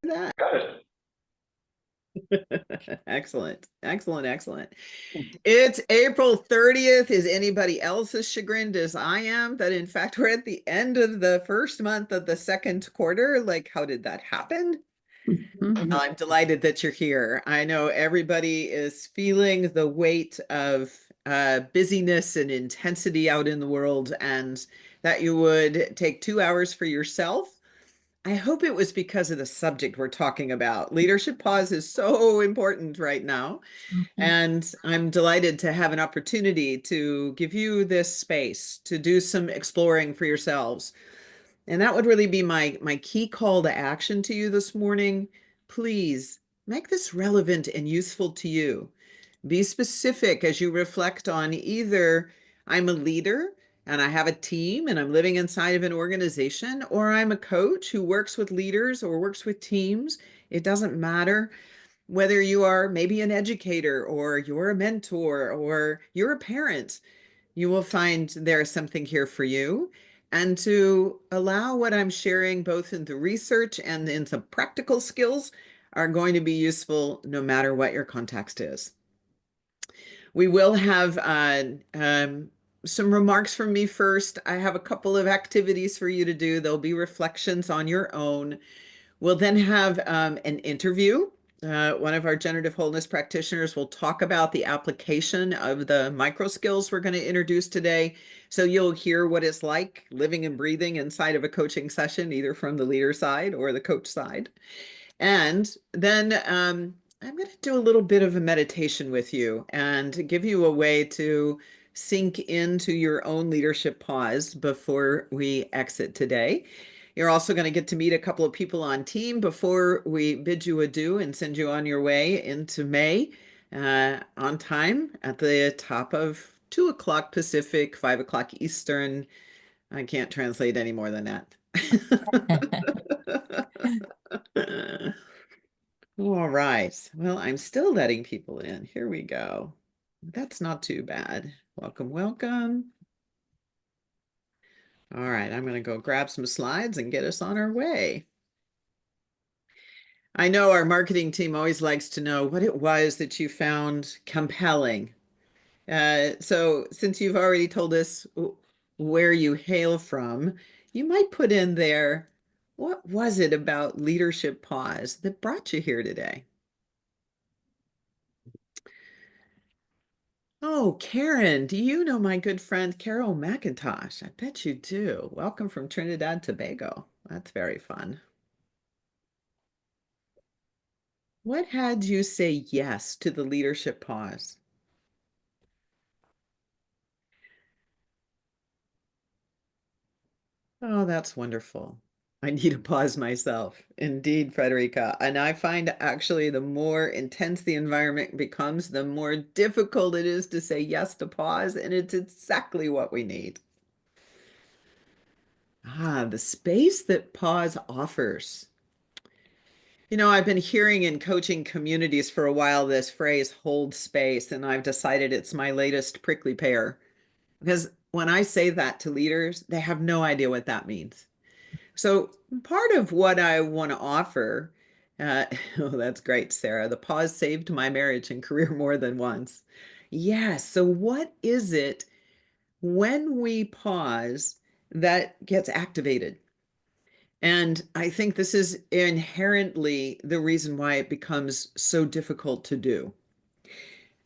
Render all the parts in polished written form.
that. Got it. Excellent, excellent, excellent. It's April 30th. Is anybody else as chagrined as I am that in fact we're at the end of the first month of the second quarter? Like, how did that happen? I'm delighted that you're here. I know everybody is feeling the weight of busyness and intensity out in the world, and that you would take 2 hours for yourself. I hope it was because of the subject we're talking about. Leadership pause is so important right now. And I'm delighted to have an opportunity to give you this space to do some exploring for yourselves. And that would really be my key call to action to you this morning. Please make this relevant and useful to you. Be specific as you reflect on either I'm a leader and I have a team and I'm living inside of an organization, or I'm a coach who works with leaders or works with teams. It doesn't matter whether you are maybe an educator or you're a mentor or you're a parent. You will find there's something here for you. And to allow what I'm sharing, both in the research and in some practical skills, are going to be useful no matter what your context is. We will have some remarks from me first. I have a couple of activities for you to do. There'll be reflections on your own. We'll then have an interview. One of our generative wholeness practitioners will talk about the application of the micro skills we're going to introduce today. So you'll hear what it's like living and breathing inside of a coaching session, either from the leader side or the coach side. And then I'm going to do a little bit of a meditation with you and give you a way to sink into your own leadership pause before we exit today. You're also going to get to meet a couple of people on team before we bid you adieu and send you on your way into May on time at the top of 2 o'clock Pacific, 5 o'clock Eastern. I can't translate any more than that. All right. Well, I'm still letting people in. Here we go. That's not too bad. Welcome, welcome. All right, I'm going to go grab some slides and get us on our way. I know our marketing team always likes to know what it was that you found compelling. So since you've already told us where you hail from, you might put in there, what was it about leadership pause that brought you here today? Oh, Karen, do you know my good friend Carol McIntosh? I bet you do. Welcome from Trinidad Tobago. That's very fun. What had you say yes to the leadership pause? Oh, that's wonderful. I need to pause myself. Indeed, Frederica. And I find actually the more intense the environment becomes, the more difficult it is to say yes to pause. And it's exactly what we need. Ah, the space that pause offers. You know, I've been hearing in coaching communities for a while this phrase, hold space, and I've decided it's my latest prickly pear. Because when I say that to leaders, they have no idea what that means. So part of what I want to offer, oh, that's great, Sarah. The pause saved my marriage and career more than once. Yes. So what is it when we pause that gets activated? And I think this is inherently the reason why it becomes so difficult to do.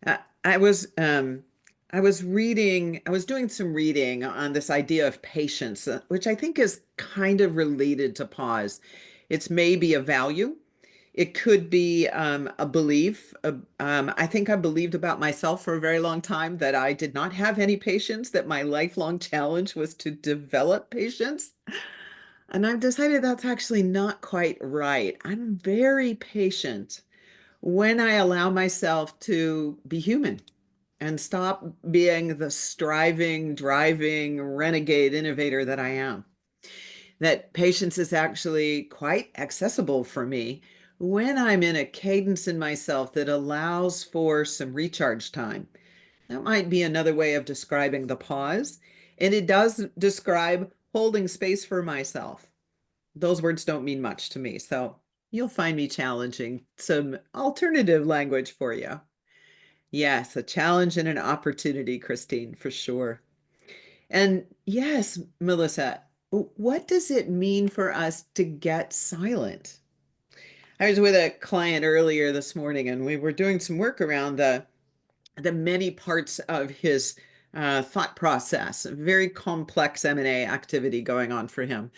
Uh, I was um, I was doing some reading on this idea of patience, which I think is kind of related to pause. It's maybe a value. It could be a belief. I think I believed about myself for a very long time that I did not have any patience, that my lifelong challenge was to develop patience. And I've decided that's actually not quite right. I'm very patient when I allow myself to be human and stop being the striving, driving, renegade innovator that I am. That patience is actually quite accessible for me when I'm in a cadence in myself that allows for some recharge time. That might be another way of describing the pause. And it does describe holding space for myself. Those words don't mean much to me. So You'll find me challenging some alternative language for you. Yes, a challenge and an opportunity, Christine, for sure. And yes, Melissa, what does it mean for us to get silent? I was with a client earlier this morning and we were doing some work around the many parts of his thought process, a very complex M&A activity going on for him.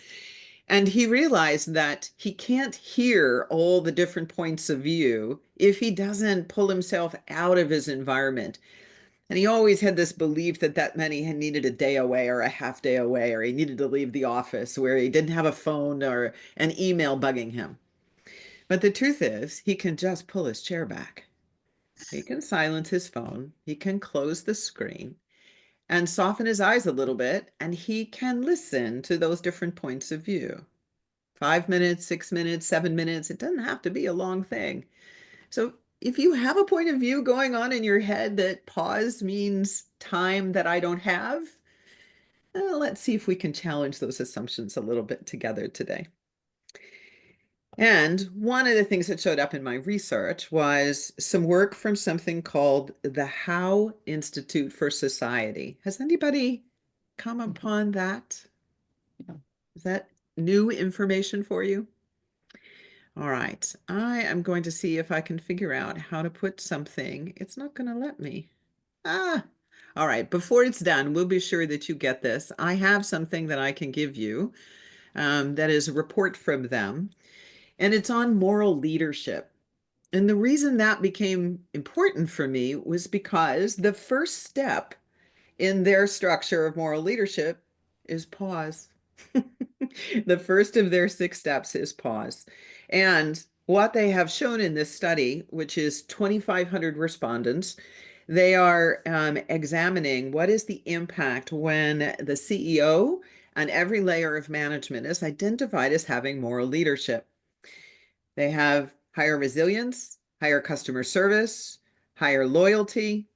And he realized that he can't hear all the different points of view if he doesn't pull himself out of his environment. And he always had this belief that that meant he needed a day away or a half day away, or he needed to leave the office where he didn't have a phone or an email bugging him. But the truth is, he can just pull his chair back. He can silence his phone. He can close the screen and soften his eyes a little bit, and he can listen to those different points of view. 5 minutes, 6 minutes, 7 minutes, it doesn't have to be a long thing. So if you have a point of view going on in your head that pause means time that I don't have, let's see if we can challenge those assumptions a little bit together today. And one of the things that showed up in my research was some work from something called the Howe Institute for Society. Has anybody come upon that? Is that new information for you? All right, I am going to see if I can figure out how to put something. It's not going to let me. Ah, all right, before it's done, we'll be sure that you get this. I have something that I can give you that is a report from them, and it's on moral leadership. And the reason that became important for me was because the first step in their structure of moral leadership is pause. The first of their 6 steps is pause. And what they have shown in this study, which is 2,500 respondents, they are examining what is the impact when the CEO and every layer of management is identified as having moral leadership. They have higher resilience, higher customer service, higher loyalty,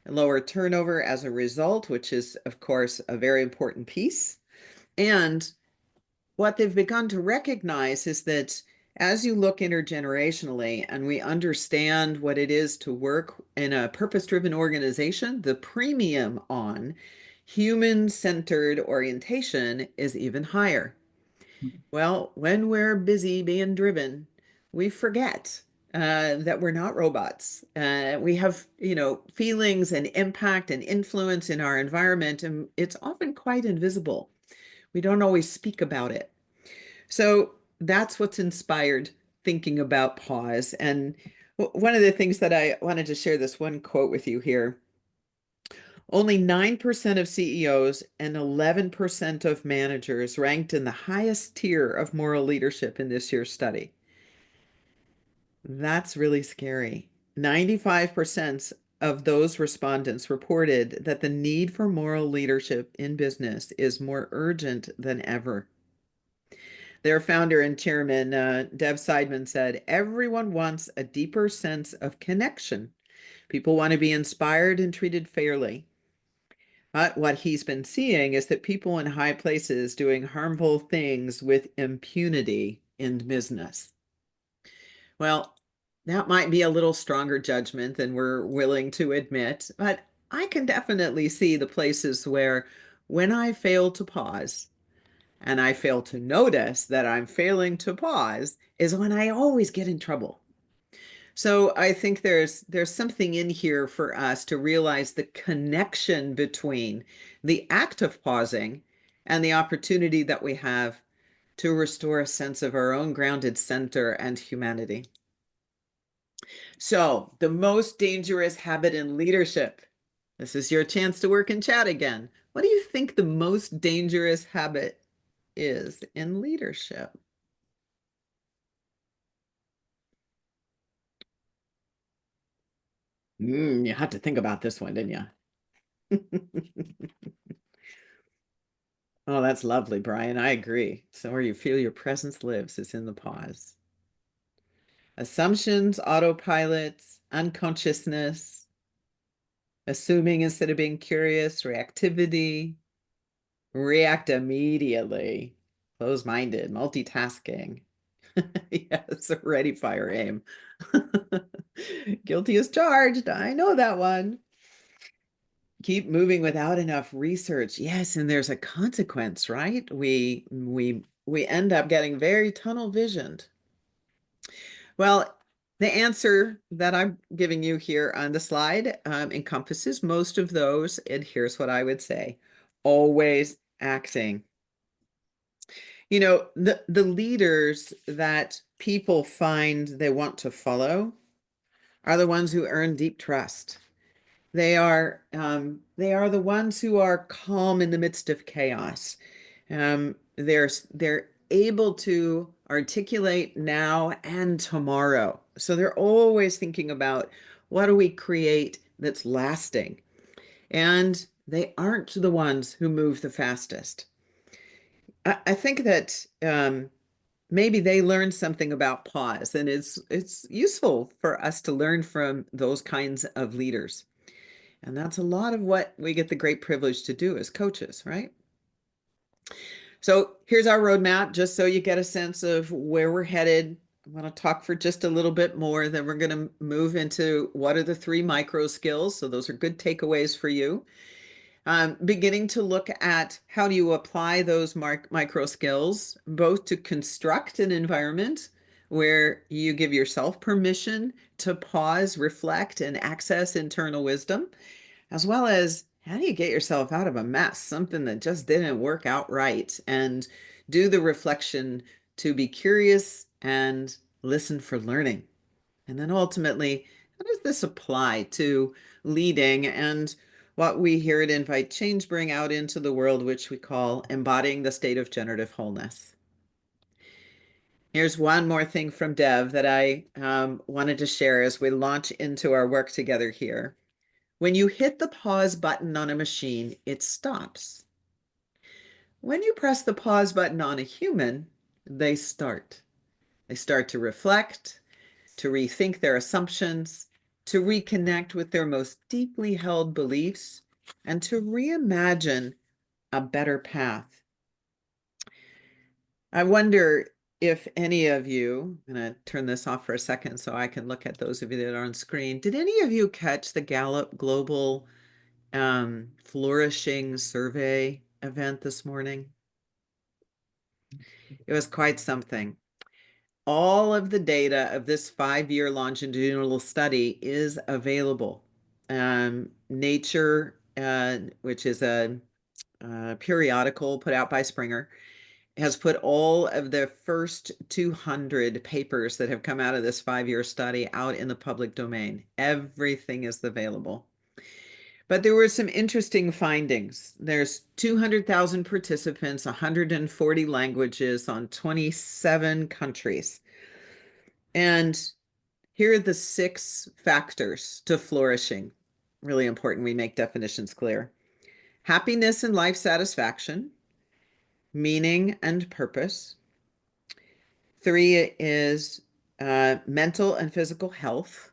and lower turnover as a result, which is, of course, a very important piece. And what they've begun to recognize is that as you look intergenerationally and we understand what it is to work in a purpose-driven organization, the premium on human-centered orientation is even higher. Well, when we're busy being driven, we forget that we're not robots. We have, feelings and impact and influence in our environment, and it's often quite invisible. We don't always speak about it. So that's what's inspired thinking about pause. And one of the things that I wanted to share this one quote with you here. Only 9% of CEOs and 11% of managers ranked in the highest tier of moral leadership in this year's study. That's really scary. 95% of those respondents reported that the need for moral leadership in business is more urgent than ever. Their founder and chairman, Dev Seidman, said, everyone wants a deeper sense of connection. People want to be inspired and treated fairly. But what he's been seeing is that people in high places doing harmful things with impunity in business. Well, that might be a little stronger judgment than we're willing to admit, but I can definitely see the places where when I fail to pause and I fail to notice that I'm failing to pause is when I always get in trouble. So I think there's something in here for us to realize the connection between the act of pausing and the opportunity that we have to restore a sense of our own grounded center and humanity. So the most dangerous habit in leadership. This is your chance to work in chat again. What do you think the most dangerous habit is in leadership? You had to think about this one, didn't you? Oh, that's lovely, Brian. I agree. So where you feel your presence lives is in the pause. Assumptions, autopilots, unconsciousness, assuming instead of being curious, reactivity, react immediately, close-minded, multitasking. Yes, ready, fire, aim. Guilty as charged. I know that one. Keep moving without enough research. Yes, and there's a consequence, right? We end up getting very tunnel visioned. Well, the answer that I'm giving you here on the slide encompasses most of those, and here's what I would say: always acting. You know, the leaders that people find they want to follow are the ones who earn deep trust. They are the ones who are calm in the midst of chaos. They're able to articulate now and tomorrow. So they're always thinking about what do we create that's lasting. And they aren't the ones who move the fastest. I think that maybe they learned something about pause, and it's useful for us to learn from those kinds of leaders. And that's a lot of what we get the great privilege to do as coaches, right? So here's our roadmap, just so you get a sense of where we're headed. I want to talk for just a little bit more, then we're going to move into what are the 3 micro skills. So those are good takeaways for you. Beginning to look at how do you apply those micro skills, both to construct an environment where you give yourself permission to pause, reflect, and access internal wisdom, as well as how do you get yourself out of a mess, something that just didn't work out right, and do the reflection to be curious and listen for learning. And then ultimately, how does this apply to leading and what we here at Invite Change bring out into the world, which we call embodying the state of generative wholeness? Here's one more thing from Dev that I wanted to share as we launch into our work together here. When you hit the pause button on a machine, it stops. When you press the pause button on a human, they start. They start to reflect, to rethink their assumptions, to reconnect with their most deeply held beliefs, and to reimagine a better path. I wonder if any of you, I'm going to turn this off for a second so I can look at those of you that are on screen. Did any of you catch the Gallup Global Flourishing Survey event this morning? It was quite something. All of the data of this 5-year longitudinal study is available. Nature, which is a periodical put out by Springer, has put all of the first 200 papers that have come out of this 5-year study out in the public domain. Everything is available. But there were some interesting findings. There's 200,000 participants, 140 languages on 27 countries. And here are the 6 factors to flourishing. Really important we make definitions clear. Happiness and life satisfaction, meaning and purpose. 3 is mental and physical health.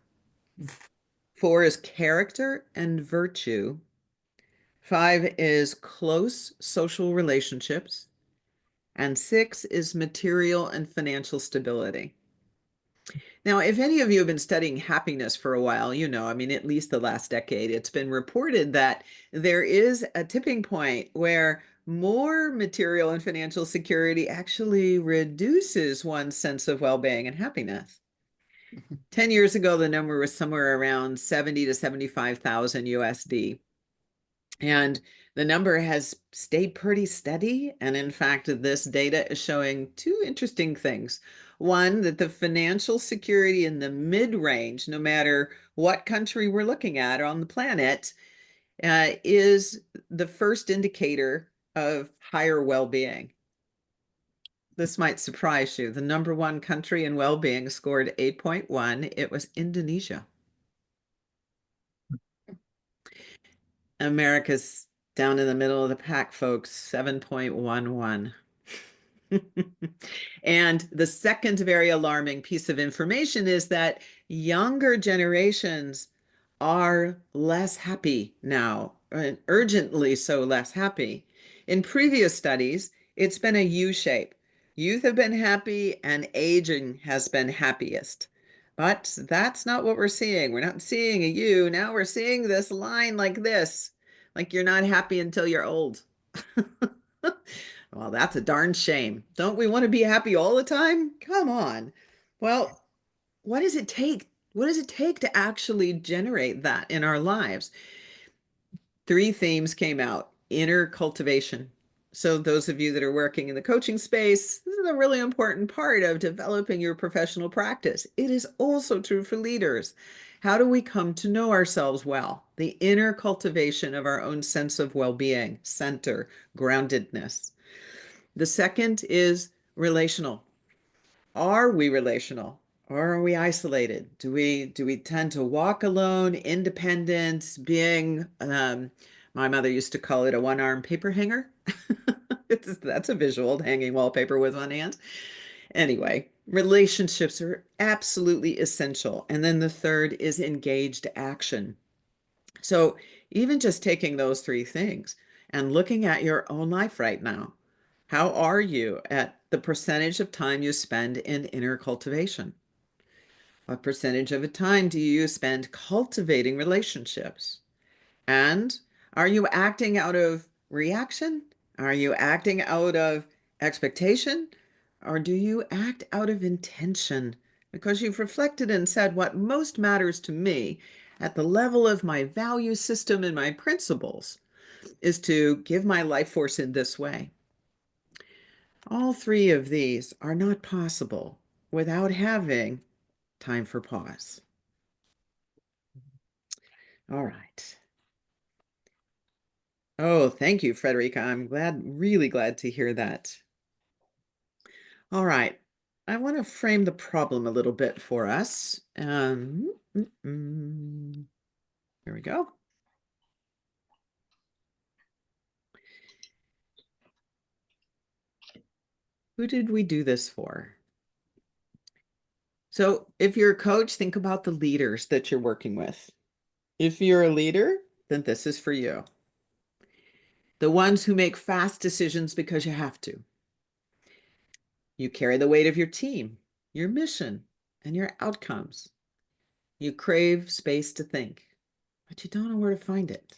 4 is character and virtue. 5 is close social relationships. And 6 is material and financial stability. Now, if any of you have been studying happiness for a while, you know, I mean, at least the last decade, it's been reported that there is a tipping point where more material and financial security actually reduces one's sense of well-being and happiness. 10 years ago, the number was somewhere around 70 to 75,000 USD. And the number has stayed pretty steady. And in fact, this data is showing 2 interesting things. One, that the financial security in the mid-range, no matter what country we're looking at on the planet, is the first indicator of higher well-being. This might surprise you. The number 1 country in well-being scored 8.1. It was Indonesia. America's down in the middle of the pack, folks, 7.11. And the second very alarming piece of information is that younger generations are less happy now, urgently so less happy. In previous studies, it's been a U shape. Youth have been happy and aging has been happiest. But that's not what we're seeing. We're not seeing a you. Now we're seeing this line like this, like you're not happy until you're old. Well, that's a darn shame. Don't we want to be happy all the time? Come on. Well, what does it take? What does it take to actually generate that in our lives? Three themes came out. Inner cultivation. So those of you that are working in the coaching space, this is a really important part of developing your professional practice. It is also true for leaders. How do we come to know ourselves well? The inner cultivation of our own sense of well-being, center, groundedness. The second is relational. Are we relational or are we isolated? Do we tend to walk alone, independent, being my mother used to call it a one-arm paper hanger. That's a visual, hanging wallpaper with one hand. Anyway, relationships are absolutely essential. And then the third is engaged action. So even just taking those three things and looking at your own life right now, how are you at the percentage of time you spend in inner cultivation? What percentage of the time do you spend cultivating relationships? And are you acting out of reaction? Are you acting out of expectation? Or do you act out of intention? Because you've reflected and said, what most matters to me at the level of my value system and my principles is to give my life force in this way. All three of these are not possible without having time for pause. All right. Oh, thank you, Frederica. I'm glad, really glad to hear that. All right. I want to frame the problem a little bit for us. Here we go. Who did we do this for? So if you're a coach, think about the leaders that you're working with. If you're a leader, then this is for you. The ones who make fast decisions because you have to. You carry the weight of your team, your mission, and your outcomes. You crave space to think, but you don't know where to find it.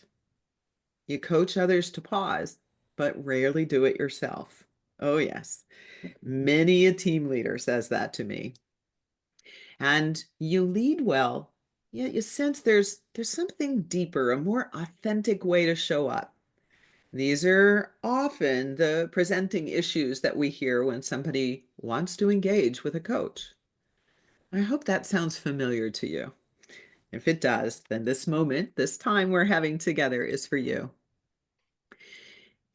You coach others to pause, but rarely do it yourself. Oh, yes. Many a team leader says that to me. And you lead well, yet you sense there's something deeper, a more authentic way to show up. These are often the presenting issues that we hear when somebody wants to engage with a coach. I hope that sounds familiar to you. If it does, then this moment, this time we're having together is for you.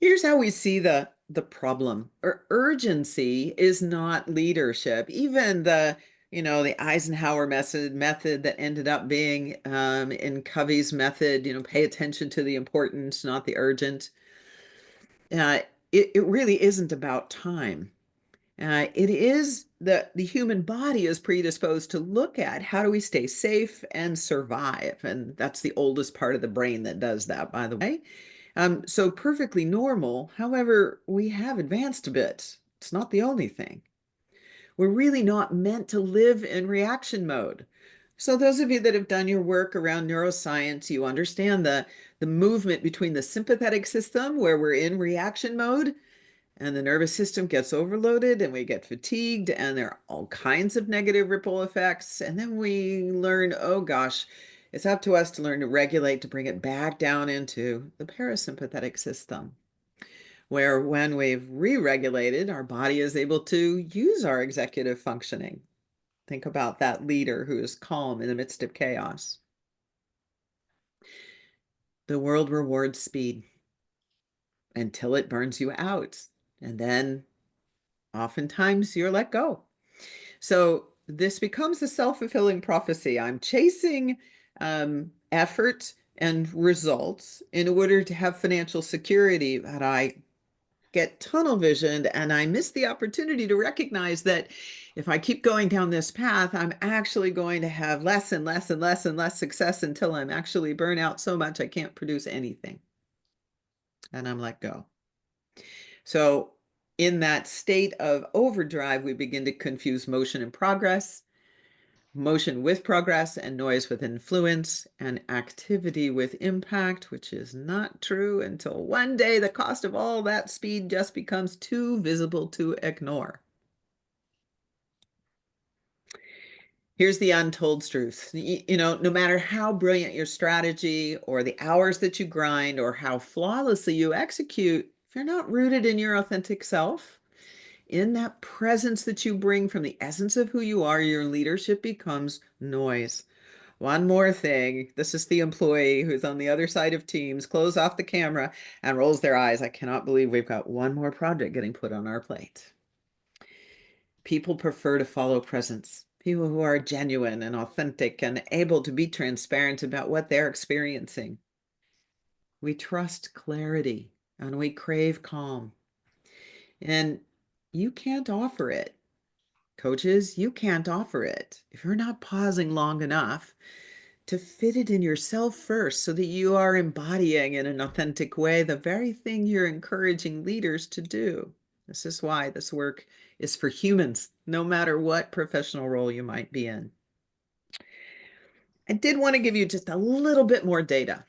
Here's how we see the problem. Urgency is not leadership. Even the Eisenhower method that ended up being in Covey's method, pay attention to the important, not the urgent. Uh, it really isn't about time. It is the human body is predisposed to look at how do we stay safe and survive. And that's the oldest part of the brain that does that, by the way. So perfectly normal. However, we have advanced a bit. It's not the only thing. We're really not meant to live in reaction mode. So those of you that have done your work around neuroscience, you understand the movement between the sympathetic system, where we're in reaction mode, and the nervous system gets overloaded and we get fatigued and there are all kinds of negative ripple effects. And then we learn, oh gosh, it's up to us to learn to regulate, to bring it back down into the parasympathetic system, where when we've re-regulated, our body is able to use our executive functioning. Think about that leader who is calm in the midst of chaos. The world rewards speed until it burns you out. And then oftentimes you're let go. So this becomes a self-fulfilling prophecy. I'm chasing effort and results in order to have financial security, but I get tunnel visioned and I miss the opportunity to recognize that if I keep going down this path, I'm actually going to have less and less and less and less success until I'm actually burnt out so much I can't produce anything. And I'm let go. So In that state of overdrive, we begin to confuse motion and progress, motion with progress, and noise with influence, and activity with impact, which is not true until one day the cost of all that speed just becomes too visible to ignore. Here's the untold truth. No matter how brilliant your strategy or the hours that you grind or how flawlessly you execute, if you're not rooted in your authentic self, in that presence that you bring from the essence of who you are, your leadership becomes noise. One more thing. This is the employee who's on the other side of Teams, close off the camera and rolls their eyes. I cannot believe we've got one more project getting put on our plate. People prefer to follow presence. People who are genuine and authentic and able to be transparent about what they're experiencing. We trust clarity and we crave calm. And you can't offer it. Coaches, you can't offer it if you're not pausing long enough to fit it in yourself first so that you are embodying in an authentic way the very thing you're encouraging leaders to do. This is why this work is for humans, no matter what professional role you might be in. I did want to give you just a little bit more data.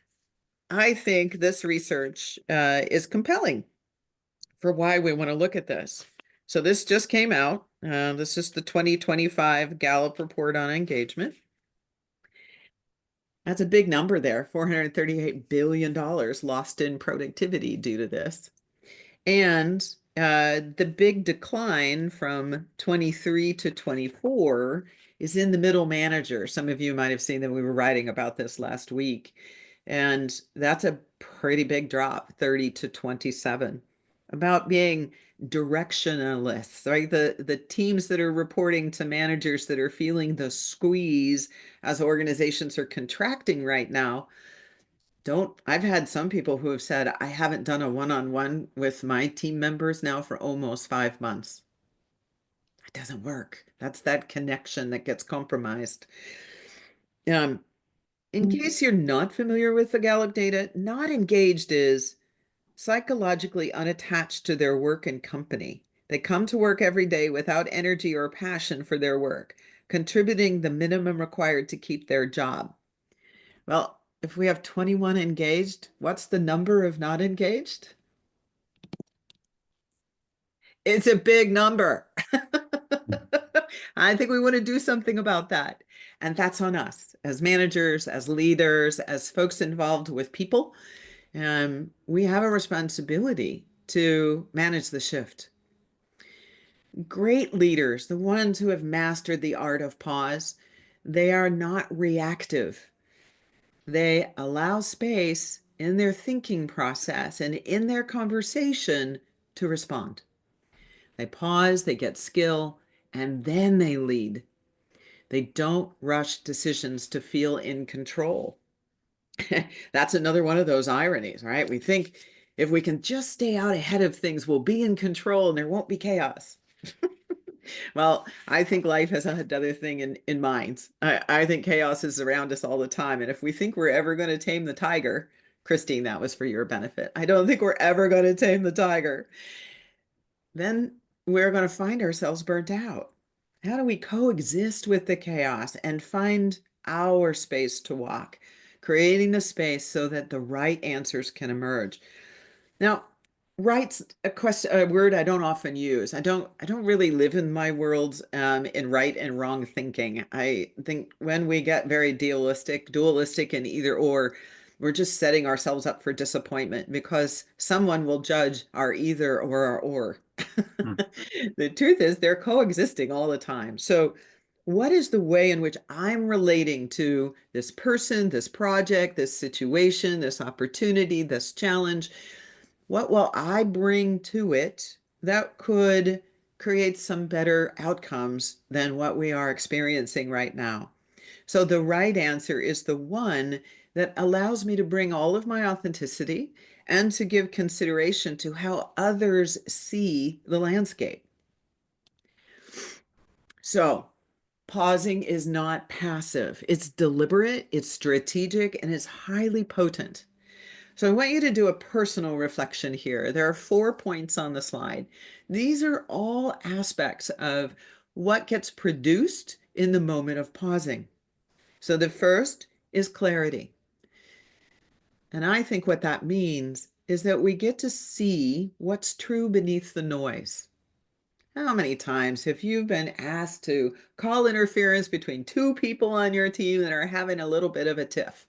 I think this research is compelling for why we want to look at this. So this just came out. This is the 2025 Gallup report on engagement. That's a big number there, $438 billion lost in productivity due to this. And the big decline from 23 to 24 is in the middle manager. Some of you might have seen that we were writing about this last week. And that's a pretty big drop, 30 to 27. About being directionalists, right? The teams that are reporting to managers that are feeling the squeeze as organizations are contracting right now. I've had some people who have said, I haven't done a one-on-one with my team members now for almost 5 months. It doesn't work. That's that connection that gets compromised. In case you're not familiar with the Gallup data, not engaged is psychologically unattached to their work and company. They come to work every day without energy or passion for their work, contributing the minimum required to keep their job. Well, if we have 21 engaged, what's the number of not engaged? It's a big number. I think we want to do something about that. And that's on us as managers, as leaders, as folks involved with people. We have a responsibility to manage the shift. Great leaders, the ones who have mastered the art of pause, they are not reactive. They allow space in their thinking process and in their conversation to respond. They pause, they get skill, and then they lead. They don't rush decisions to feel in control. That's another one of those ironies, right? We think if we can just stay out ahead of things, we'll be in control and there won't be chaos. Well, I think life has another thing in mind. I think chaos is around us all the time. And if we think we're ever going to tame the tiger, Christine, that was for your benefit. I don't think we're ever going to tame the tiger. Then we're going to find ourselves burnt out. How do we coexist with the chaos and find our space to walk, creating the space so that the right answers can emerge? Now, right's a word I don't often use. I don't really live in my world in right and wrong thinking. I think when we get very dualistic in either or, we're just setting ourselves up for disappointment because someone will judge our either or our or. The truth is they're coexisting all the time. So what is the way in which I'm relating to this person, this project, this situation, this opportunity, this challenge? What will I bring to it that could create some better outcomes than what we are experiencing right now? So the right answer is the one that allows me to bring all of my authenticity and to give consideration to how others see the landscape. So pausing is not passive. It's deliberate, it's strategic, and it's highly potent. So I want you to do a personal reflection here. There are 4 points on the slide. These are all aspects of what gets produced in the moment of pausing. So the first is clarity. And I think what that means is that we get to see what's true beneath the noise. How many times have you been asked to call interference between two people on your team that are having a little bit of a tiff?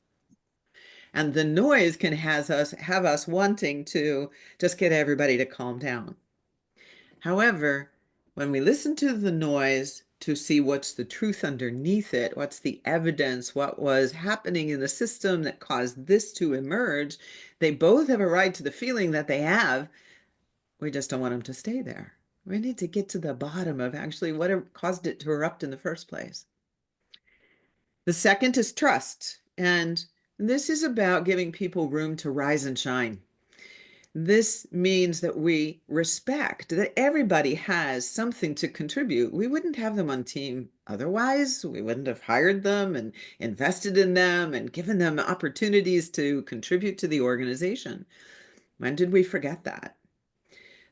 And the noise can have us wanting to just get everybody to calm down. However, when we listen to the noise to see what's the truth underneath it, what's the evidence, what was happening in the system that caused this to emerge, they both have a right to the feeling that they have. We just don't want them to stay there. We need to get to the bottom of actually what caused it to erupt in the first place. The second is trust. And this is about giving people room to rise and shine. This means that we respect that everybody has something to contribute. We wouldn't have them on team otherwise. We wouldn't have hired them and invested in them and given them opportunities to contribute to the organization. When did we forget that?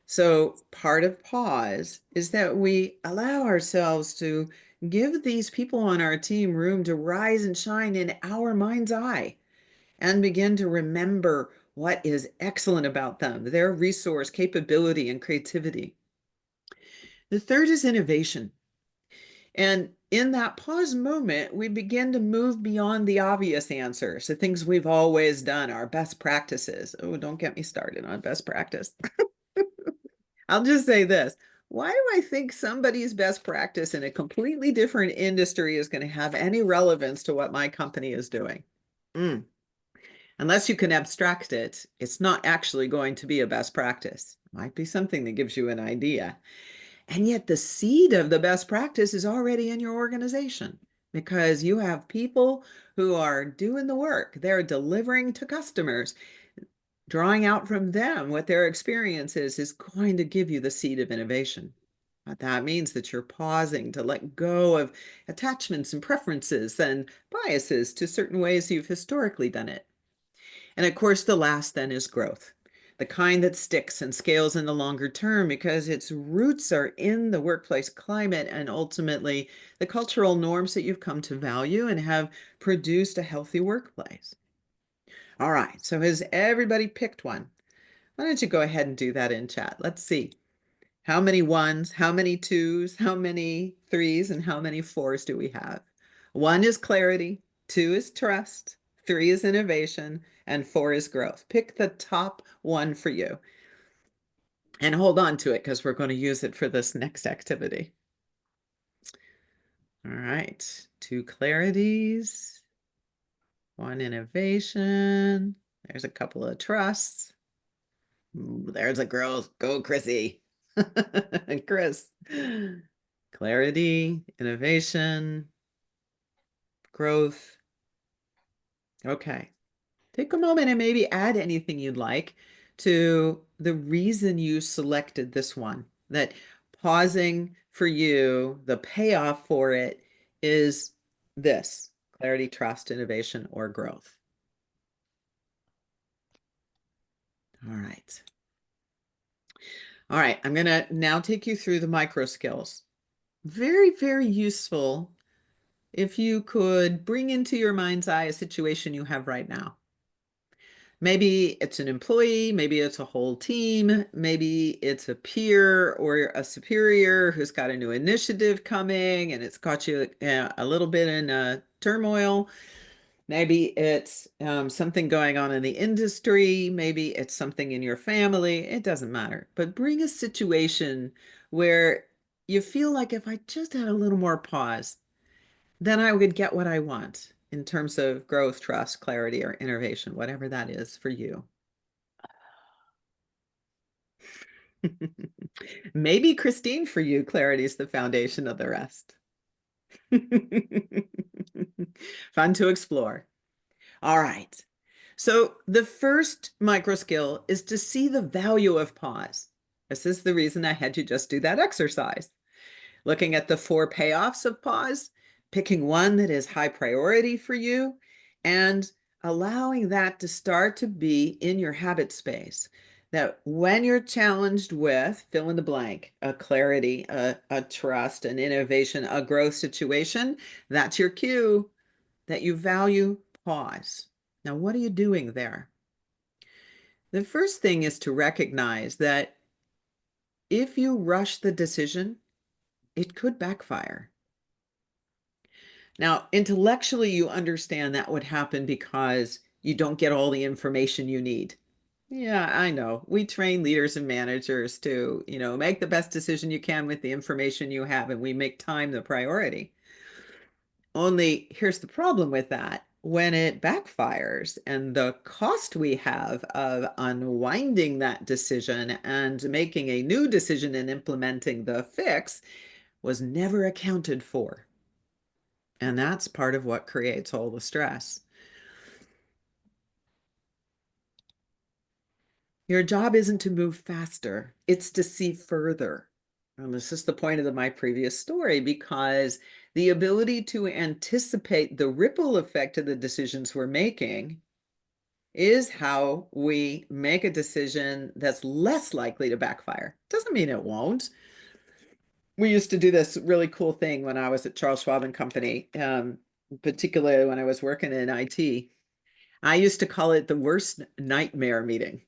So part of pause is that we allow ourselves to give these people on our team room to rise and shine in our mind's eye and begin to remember what is excellent about them, their resource, capability, and creativity. The third is innovation. And in that pause moment, we begin to move beyond the obvious answers, the things we've always done, our best practices. Oh, don't get me started on best practice. I'll just say this. Why do I think somebody's best practice in a completely different industry is going to have any relevance to what my company is doing? Unless you can abstract it, it's not actually going to be a best practice. It might be something that gives you an idea. And yet the seed of the best practice is already in your organization because you have people who are doing the work. They're delivering to customers. Drawing out from them what their experience is going to give you the seed of innovation. But that means that you're pausing to let go of attachments and preferences and biases to certain ways you've historically done it. And of course, the last then is growth, the kind that sticks and scales in the longer term because its roots are in the workplace climate and ultimately the cultural norms that you've come to value and have produced a healthy workplace. All right, so has everybody picked one? Why don't you go ahead and do that in chat? Let's see. How many ones, how many twos, how many threes, and how many fours do we have? One is clarity, two is trust, three is innovation, and four is growth. Pick the top one for you. And hold on to it because we're going to use it for this next activity. All right, two clarities, one innovation. There's a couple of trusts. There's a girl. Go, Chrissy. Chris. Clarity, innovation, growth. Okay. Take a moment and maybe add anything you'd like to the reason you selected this one. That pausing for you, the payoff for it is this: clarity, trust, innovation, or growth. All right. All right, I'm going to now take you through the micro skills. Very, very useful if you could bring into your mind's eye a situation you have right now. Maybe it's an employee, maybe it's a whole team, maybe it's a peer or a superior who's got a new initiative coming and it's got you a little bit in turmoil. Maybe it's something going on in the industry. Maybe it's something in your family. It doesn't matter. But bring a situation where you feel like if I just had a little more pause, then I would get what I want in terms of growth, trust, clarity, or innovation, whatever that is for you. Maybe Christine, for you, clarity is the foundation of the rest. Fun to explore. All right. So the first micro skill is to see the value of pause. This is the reason I had you just do that exercise. Looking at the 4 payoffs of pause, picking one that is high priority for you, and allowing that to start to be in your habit space. That when you're challenged with fill in the blank, a clarity, a trust, an innovation, a growth situation, that's your cue that you value pause. Now, what are you doing there? The first thing is to recognize that if you rush the decision, it could backfire. Now, intellectually, you understand that would happen because you don't get all the information you need. Yeah, I know. We train leaders and managers to, make the best decision you can with the information you have, and we make time the priority. Only here's the problem with that. When it backfires and the cost we have of unwinding that decision and making a new decision and implementing the fix was never accounted for. And that's part of what creates all the stress. Your job isn't to move faster, it's to see further. And this is the point of my previous story, because the ability to anticipate the ripple effect of the decisions we're making is how we make a decision that's less likely to backfire. Doesn't mean it won't. We used to do this really cool thing when I was at Charles Schwab and Company, particularly when I was working in IT. I used to call it the worst nightmare meeting.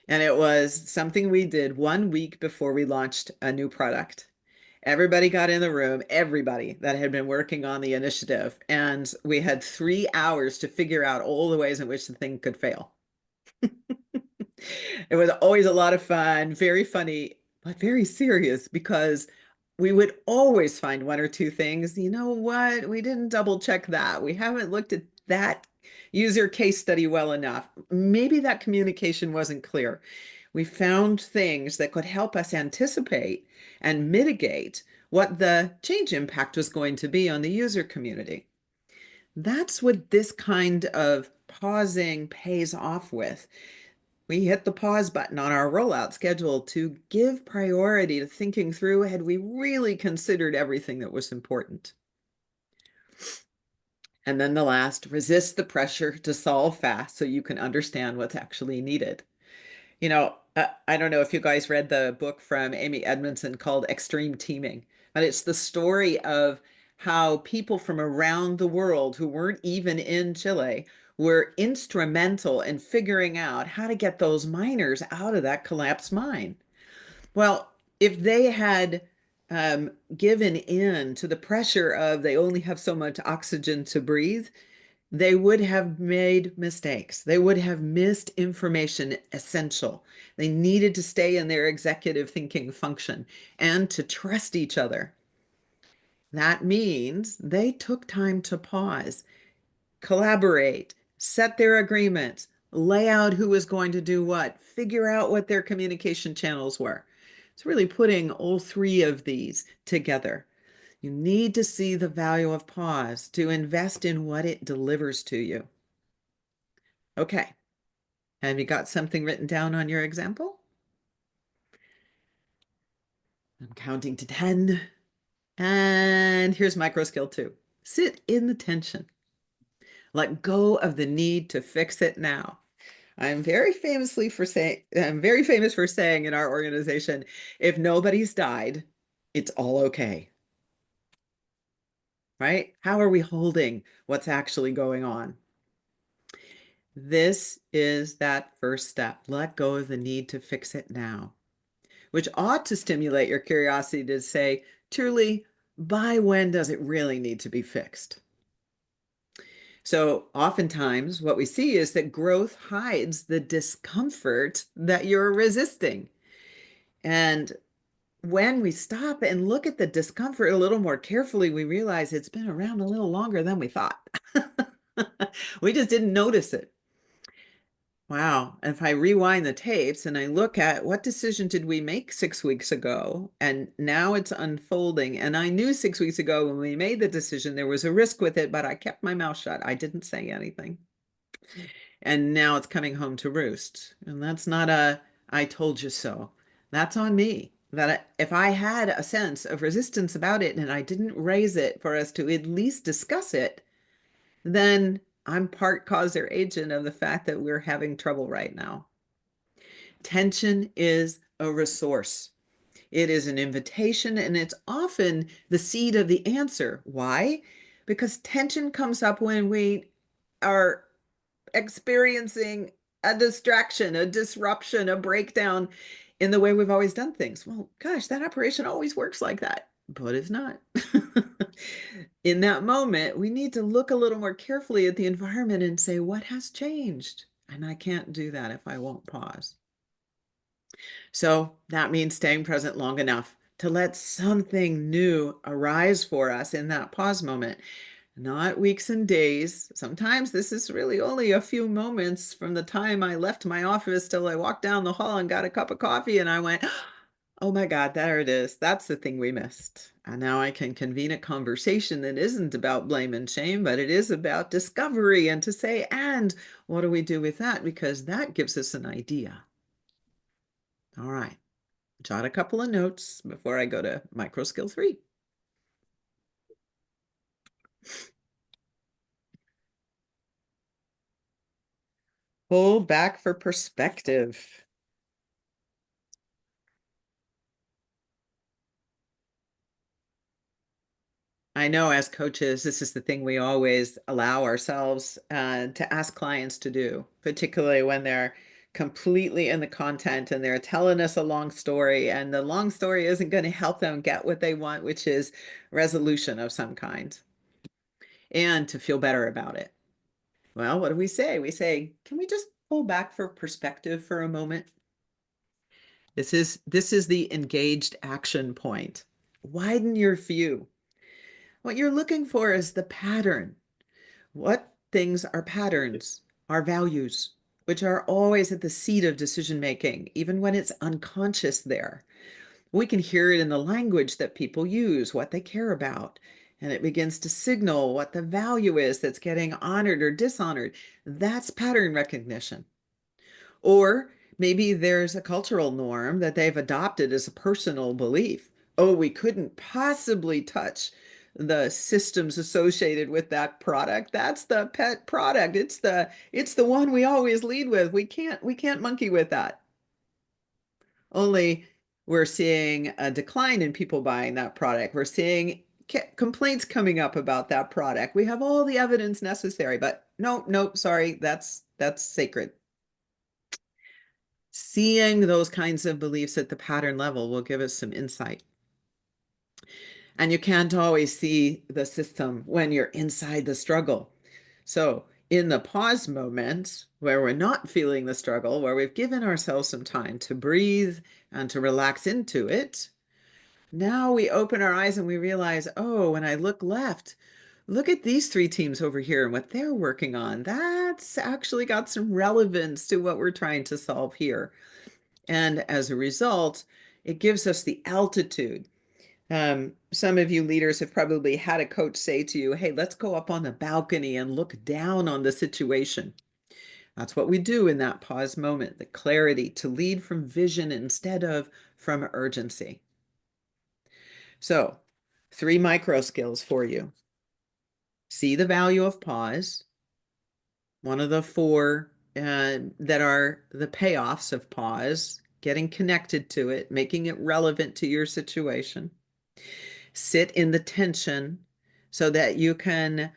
And it was something we did 1 week before we launched a new product. Everybody got in the room, everybody that had been working on the initiative, and we had 3 hours to figure out all the ways in which the thing could fail. It was always a lot of fun, very funny, but very serious, because we would always find one or two things. You know what? We didn't double check that. We haven't looked at that user case study well enough. Maybe that communication wasn't clear. We found things that could help us anticipate and mitigate what the change impact was going to be on the user community. That's what this kind of pausing pays off with. We hit the pause button on our rollout schedule to give priority to thinking through, had we really considered everything that was important? And then the last, resist the pressure to solve fast so you can understand what's actually needed. I don't know if you guys read the book from Amy Edmondson called Extreme Teaming, but it's the story of how people from around the world who weren't even in Chile were instrumental in figuring out how to get those miners out of that collapsed mine. Well, if they had given in to the pressure of they only have so much oxygen to breathe, they would have made mistakes. They would have missed information essential. They needed to stay in their executive thinking function and to trust each other. That means they took time to pause, collaborate, set their agreements, lay out who was going to do what, figure out what their communication channels were. It's really putting all three of these together. You need to see the value of pause to invest in what it delivers to you. Okay. Have you got something written down on your example? I'm counting to 10. And here's micro skill 2. Sit in the tension. Let go of the need to fix it now. I'm very famous for saying in our organization, if nobody's died, it's all okay. Right? How are we holding what's actually going on? This is that first step. Let go of the need to fix it now, which ought to stimulate your curiosity to say, truly, by when does it really need to be fixed? So oftentimes what we see is that growth hides the discomfort that you're resisting. And when we stop and look at the discomfort a little more carefully, we realize it's been around a little longer than we thought. We just didn't notice it. Wow. If I rewind the tapes and I look at what decision did we make 6 weeks ago, and now it's unfolding. And I knew 6 weeks ago when we made the decision, there was a risk with it, but I kept my mouth shut. I didn't say anything. And now it's coming home to roost. And that's not I told you so. That's on me. That if I had a sense of resistance about it and I didn't raise it for us to at least discuss it, then I'm part cause or agent of the fact that we're having trouble right now. Tension is a resource. It is an invitation, and it's often the seed of the answer. Why? Because tension comes up when we are experiencing a distraction, a disruption, a breakdown in the way we've always done things. Well, gosh, that operation always works like that, but it's not. In that moment, we need to look a little more carefully at the environment and say, what has changed? And I can't do that if I won't pause. So that means staying present long enough to let something new arise for us in that pause moment, not weeks and days. Sometimes this is really only a few moments from the time I left my office till I walked down the hall and got a cup of coffee and I went, oh my God, there it is. That's the thing we missed. And now I can convene a conversation that isn't about blame and shame, but it is about discovery and to say, and what do we do with that? Because that gives us an idea. All right. Jot a couple of notes before I go to micro skill 3. Pull back for perspective. I know as coaches, this is the thing we always allow ourselves to ask clients to do, particularly when they're completely in the content and they're telling us a long story, and the long story isn't going to help them get what they want, which is resolution of some kind, and to feel better about it. Well, what do we say? We say, can we just pull back for perspective for a moment? This is the engaged action point. Widen your view. What you're looking for is the pattern. What things are patterns? Our values, which are always at the seat of decision making, even when it's unconscious there. We can hear it in the language that people use, what they care about, and it begins to signal what the value is that's getting honored or dishonored. That's pattern recognition. Or maybe there's a cultural norm that they've adopted as a personal belief. Oh, we couldn't possibly touch the systems associated with that product. That's the pet product. It's the one we always lead with. We can't monkey with that. Only we're seeing a decline in people buying that product. We're seeing complaints coming up about that product. We have all the evidence necessary, but no, sorry, that's sacred. Seeing those kinds of beliefs at the pattern level will give us some insight. And you can't always see the system when you're inside the struggle. So, in the pause moment where we're not feeling the struggle, where we've given ourselves some time to breathe and to relax into it, now we open our eyes and we realize, oh, when I look left, look at these 3 teams over here and what they're working on. That's actually got some relevance to what we're trying to solve here. And as a result, it gives us the altitude. Some of you leaders have probably had a coach say to you, hey, let's go up on the balcony and look down on the situation. That's what we do in that pause moment, the clarity to lead from vision instead of from urgency. So, 3 micro skills for you. See the value of pause, one of the 4 that are the payoffs of pause, getting connected to it, making it relevant to your situation. Sit in the tension so that you can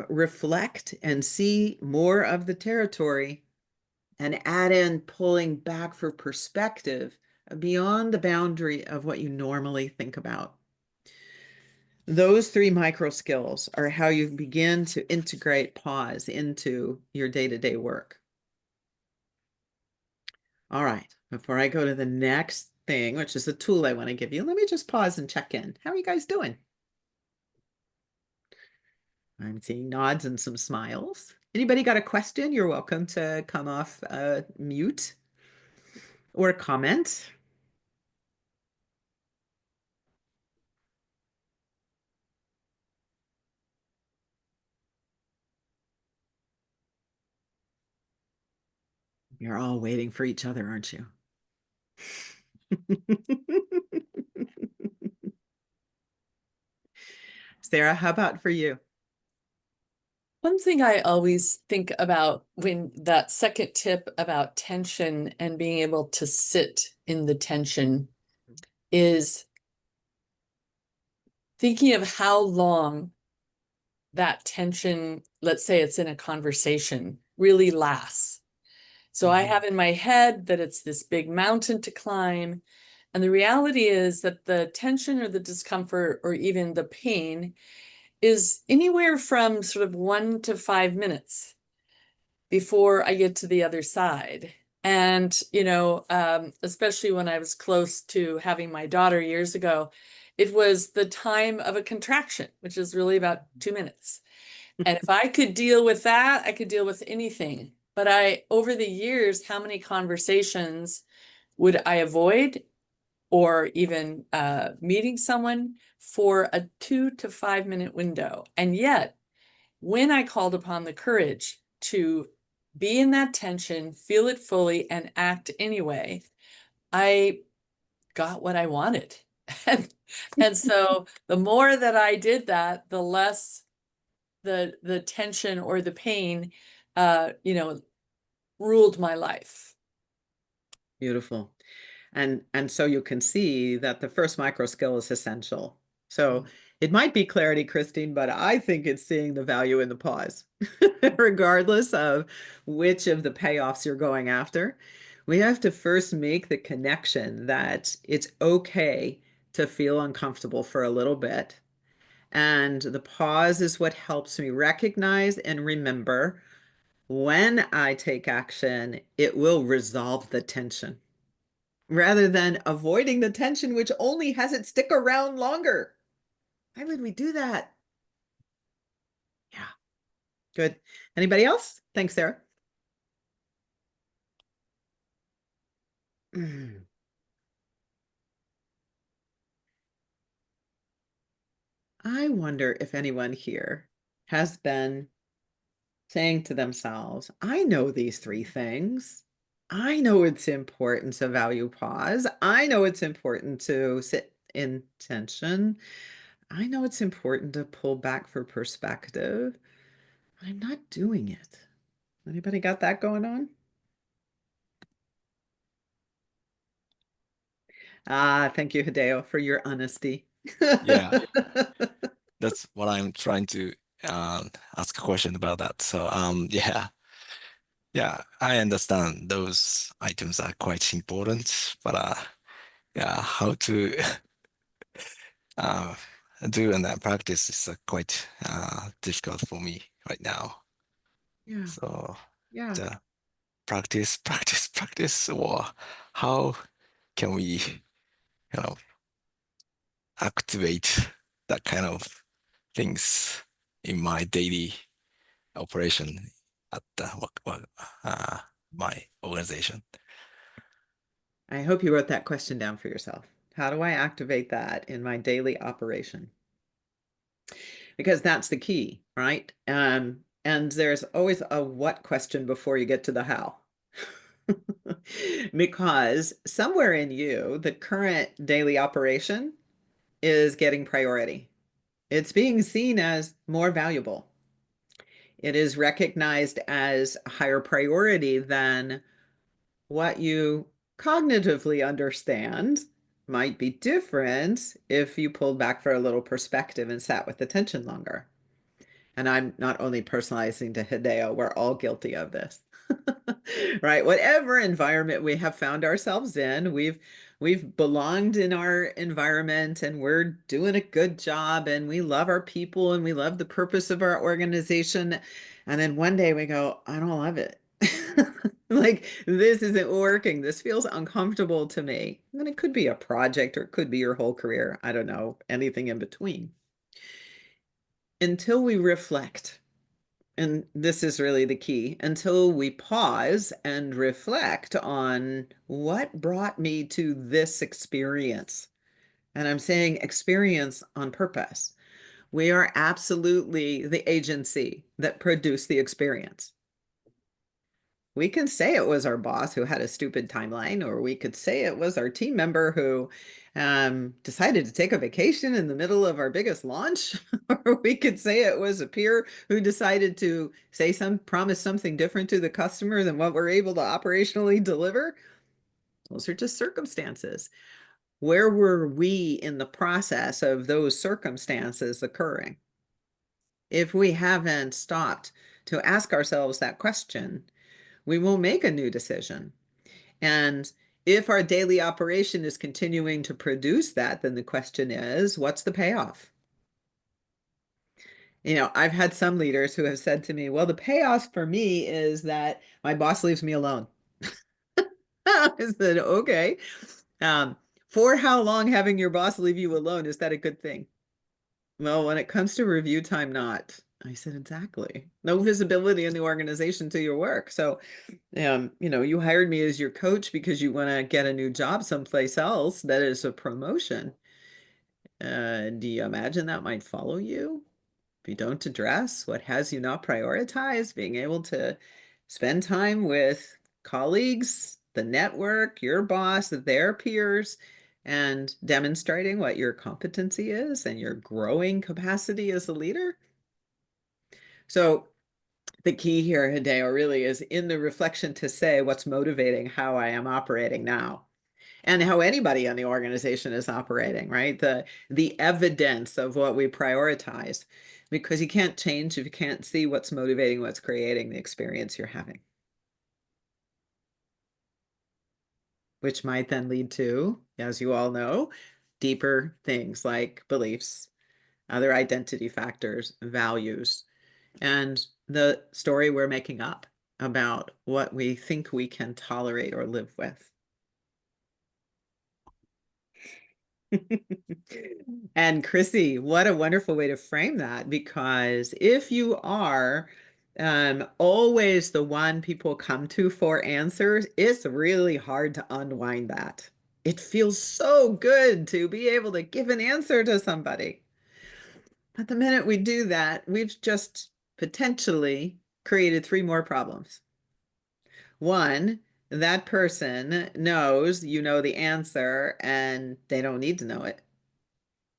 reflect and see more of the territory, and add in pulling back for perspective beyond the boundary of what you normally think about. Those 3 micro skills are how you begin to integrate pause into your day-to-day work. All right, before I go to the next thing, which is a tool I want to give you, let me just pause and check in. How are you guys doing? I'm seeing nods and some smiles. Anybody got a question? You're welcome to come off mute or comment. You're all waiting for each other, aren't you? Sarah, how about for you? One thing I always think about when that second tip about tension and being able to sit in the tension is thinking of how long that tension, let's say it's in a conversation, really lasts. So I have in my head that it's this big mountain to climb. And the reality is that the tension or the discomfort or even the pain is anywhere from sort of 1 to 5 minutes before I get to the other side. And, especially when I was close to having my daughter years ago, it was the time of a contraction, which is really about 2 minutes. And if I could deal with that, I could deal with anything. But over the years, how many conversations would I avoid or even meeting someone for a 2 to 5 minute window? And yet, when I called upon the courage to be in that tension, feel it fully, and act anyway, I got what I wanted. And so the more that I did that, the less the tension or the pain, ruled my life. Beautiful. And so you can see that the first micro skill is essential. So it might be clarity, Christine, but I think it's seeing the value in the pause, regardless of which of the payoffs you're going after. We have to first make the connection that it's okay to feel uncomfortable for a little bit. And the pause is what helps me recognize and remember when I take action, it will resolve the tension rather than avoiding the tension, which only has it stick around longer. Why would we do that? Yeah, good. Anybody else? Thanks, Sarah. I wonder if anyone here has been saying to themselves, I know these three things. I know it's important to value pause. I know it's important to sit in tension. I know it's important to pull back for perspective. I'm not doing it. Anybody got that going on? Ah, thank you, Hideo, for your honesty. Yeah, that's what I'm trying to ask a question about that. So yeah, yeah, I understand those items are quite important, but yeah, how to uh, do and then practice is quite difficult for me right now. Yeah, So yeah. the practice, practice, practice, or how can we, activate that kind of things in my daily operation at uh, my organization. I hope you wrote that question down for yourself. How do I activate that in my daily operation? Because that's the key, right? And there's always a what question before you get to the how. Because somewhere in you, the current daily operation is getting priority. It's being seen as more valuable. It is recognized as a higher priority than what you cognitively understand might be different if you pulled back for a little perspective and sat with the tension longer. And I'm not only personalizing to Hideo, we're all guilty of this. Right? Whatever environment we have found ourselves in, we've belonged in our environment and we're doing a good job and we love our people and we love the purpose of our organization. And then one day we go, I don't love it. Like this isn't working. This feels uncomfortable to me. And it could be a project or it could be your whole career. I don't know, anything in between. Until we reflect, and this is really the key, until we pause and reflect on what brought me to this experience. And I'm saying experience on purpose. We are absolutely the agency that produced the experience. We can say it was our boss who had a stupid timeline, or we could say it was our team member who decided to take a vacation in the middle of our biggest launch, or we could say it was a peer who decided to promise something different to the customer than what we're able to operationally deliver. Those are just circumstances. Where were we in the process of those circumstances occurring? If we haven't stopped to ask ourselves that question, we won't make a new decision. And if our daily operation is continuing to produce that, then the question is, what's the payoff? I've had some leaders who have said to me, well, the payoff for me is that my boss leaves me alone. I said, okay. For how long having your boss leave you alone, is that a good thing? Well, when it comes to review time, not. I said, exactly. No visibility in the organization to your work. So, you hired me as your coach because you want to get a new job someplace else that is a promotion. Do you imagine that might follow you? If you don't address what has you not prioritized, being able to spend time with colleagues, the network, your boss, their peers, and demonstrating what your competency is and your growing capacity as a leader. So the key here, Hideo, really is in the reflection to say what's motivating how I am operating now and how anybody in the organization is operating, right? The evidence of what we prioritize, because you can't change if you can't see what's motivating, what's creating the experience you're having. Which might then lead to, as you all know, deeper things like beliefs, other identity factors, values, and the story we're making up about what we think we can tolerate or live with. And Chrissy, what a wonderful way to frame that, because if you are always the one people come to for answers, it's really hard to unwind that. It feels so good to be able to give an answer to somebody. But the minute we do that, we've just potentially created 3 more problems. One, that person knows you know the answer and they don't need to know it,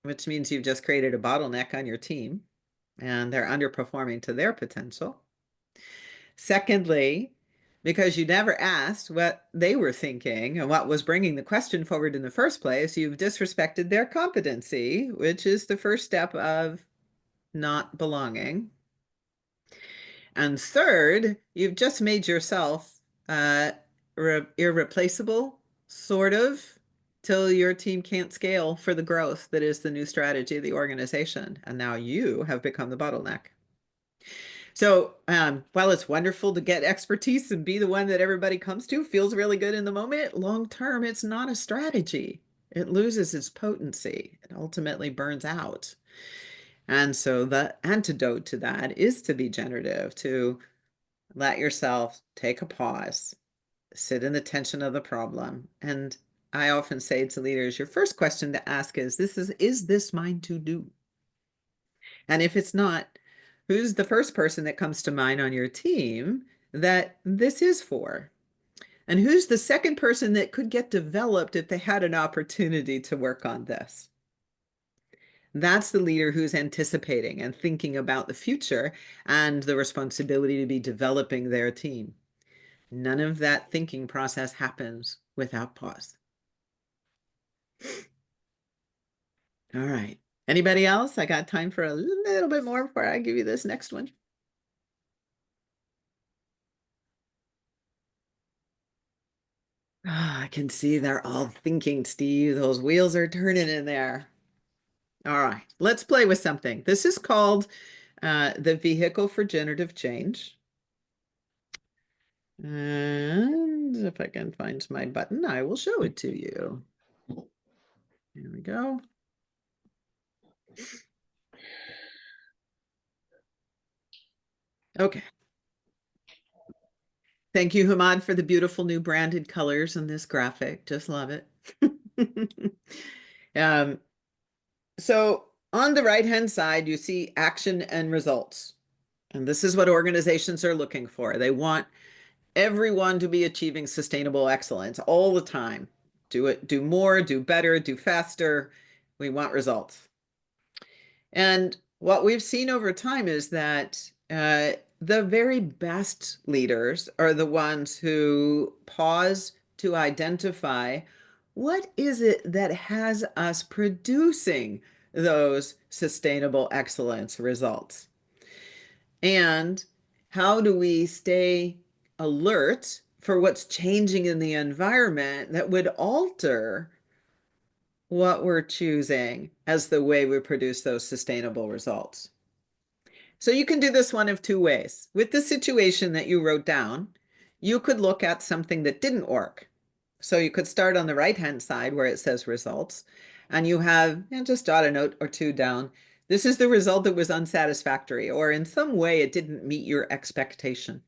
which means you've just created a bottleneck on your team and they're underperforming to their potential. Secondly, because you never asked what they were thinking and what was bringing the question forward in the first place, you've disrespected their competency, which is the first step of not belonging. And third, you've just made yourself irreplaceable, sort of, till your team can't scale for the growth that is the new strategy of the organization. And now you have become the bottleneck. So while it's wonderful to get expertise and be the one that everybody comes to, feels really good in the moment, long term, it's not a strategy. It loses its potency. It ultimately burns out. And so the antidote to that is to be generative, to let yourself take a pause, sit in the tension of the problem. And I often say to leaders, your first question to ask is this mine to do? And if it's not, who's the first person that comes to mind on your team that this is for? And who's the second person that could get developed if they had an opportunity to work on this? That's the leader who's anticipating and thinking about the future and the responsibility to be developing their team. None of that thinking process happens without pause. All right. Anybody else? I got time for a little bit more before I give you this next one. I can see they're all thinking, Steve. Those wheels are turning in there. All right, let's play with something. This is called the vehicle for generative change. And if I can find my button, I will show it to you. Here we go. Okay. Thank you, Hamad, for the beautiful new branded colors in this graphic. Just love it. So on the right-hand side, you see action and results. And this is what organizations are looking for. They want everyone to be achieving sustainable excellence all the time. Do it, do more, do better, do faster. We want results. And what we've seen over time is that the very best leaders are the ones who pause to identify what is it that has us producing those sustainable excellence results? And how do we stay alert for what's changing in the environment that would alter what we're choosing as the way we produce those sustainable results? So you can do this one of two ways. With the situation that you wrote down, you could look at something that didn't work. So you could start on the right-hand side where it says results, and you have, just jot a note or two down. This is the result that was unsatisfactory, or in some way it didn't meet your expectation.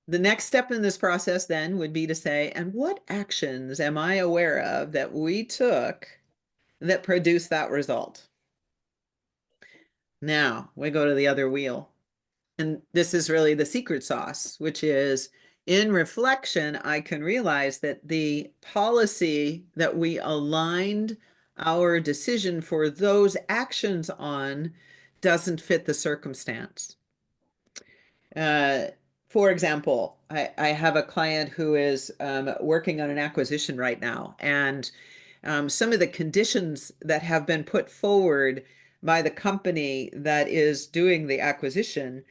The next step in this process then would be to say, and what actions am I aware of that we took that produced that result? Now we go to the other wheel. And this is really the secret sauce, which is in reflection, I can realize that the policy that we aligned our decision for those actions on doesn't fit the circumstance. For example, I have a client who is working on an acquisition right now, and some of the conditions that have been put forward by the company that is doing the acquisition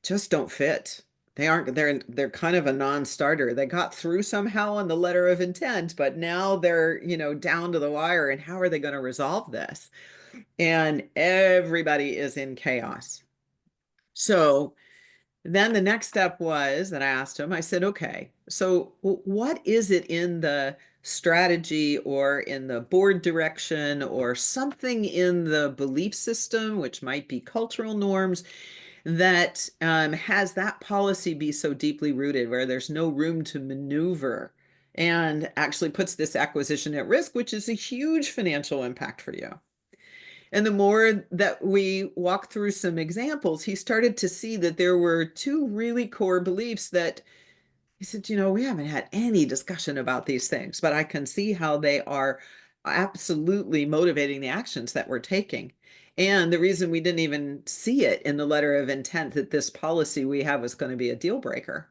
just don't fit. They're kind of a non-starter. They got through somehow on the letter of intent, but now they're, down to the wire, and how are they going to resolve this? And everybody is in chaos. So then the next step was that I asked him, I said, okay, so what is it in the strategy or in the board direction or something in the belief system, which might be cultural norms, that has that policy be so deeply rooted where there's no room to maneuver and actually puts this acquisition at risk, which is a huge financial impact for you? And the more that we walked through some examples, he started to see that there were two really core beliefs that he said, we haven't had any discussion about these things, but I can see how they are absolutely motivating the actions that we're taking. And the reason we didn't even see it in the letter of intent that this policy we have was going to be a deal breaker.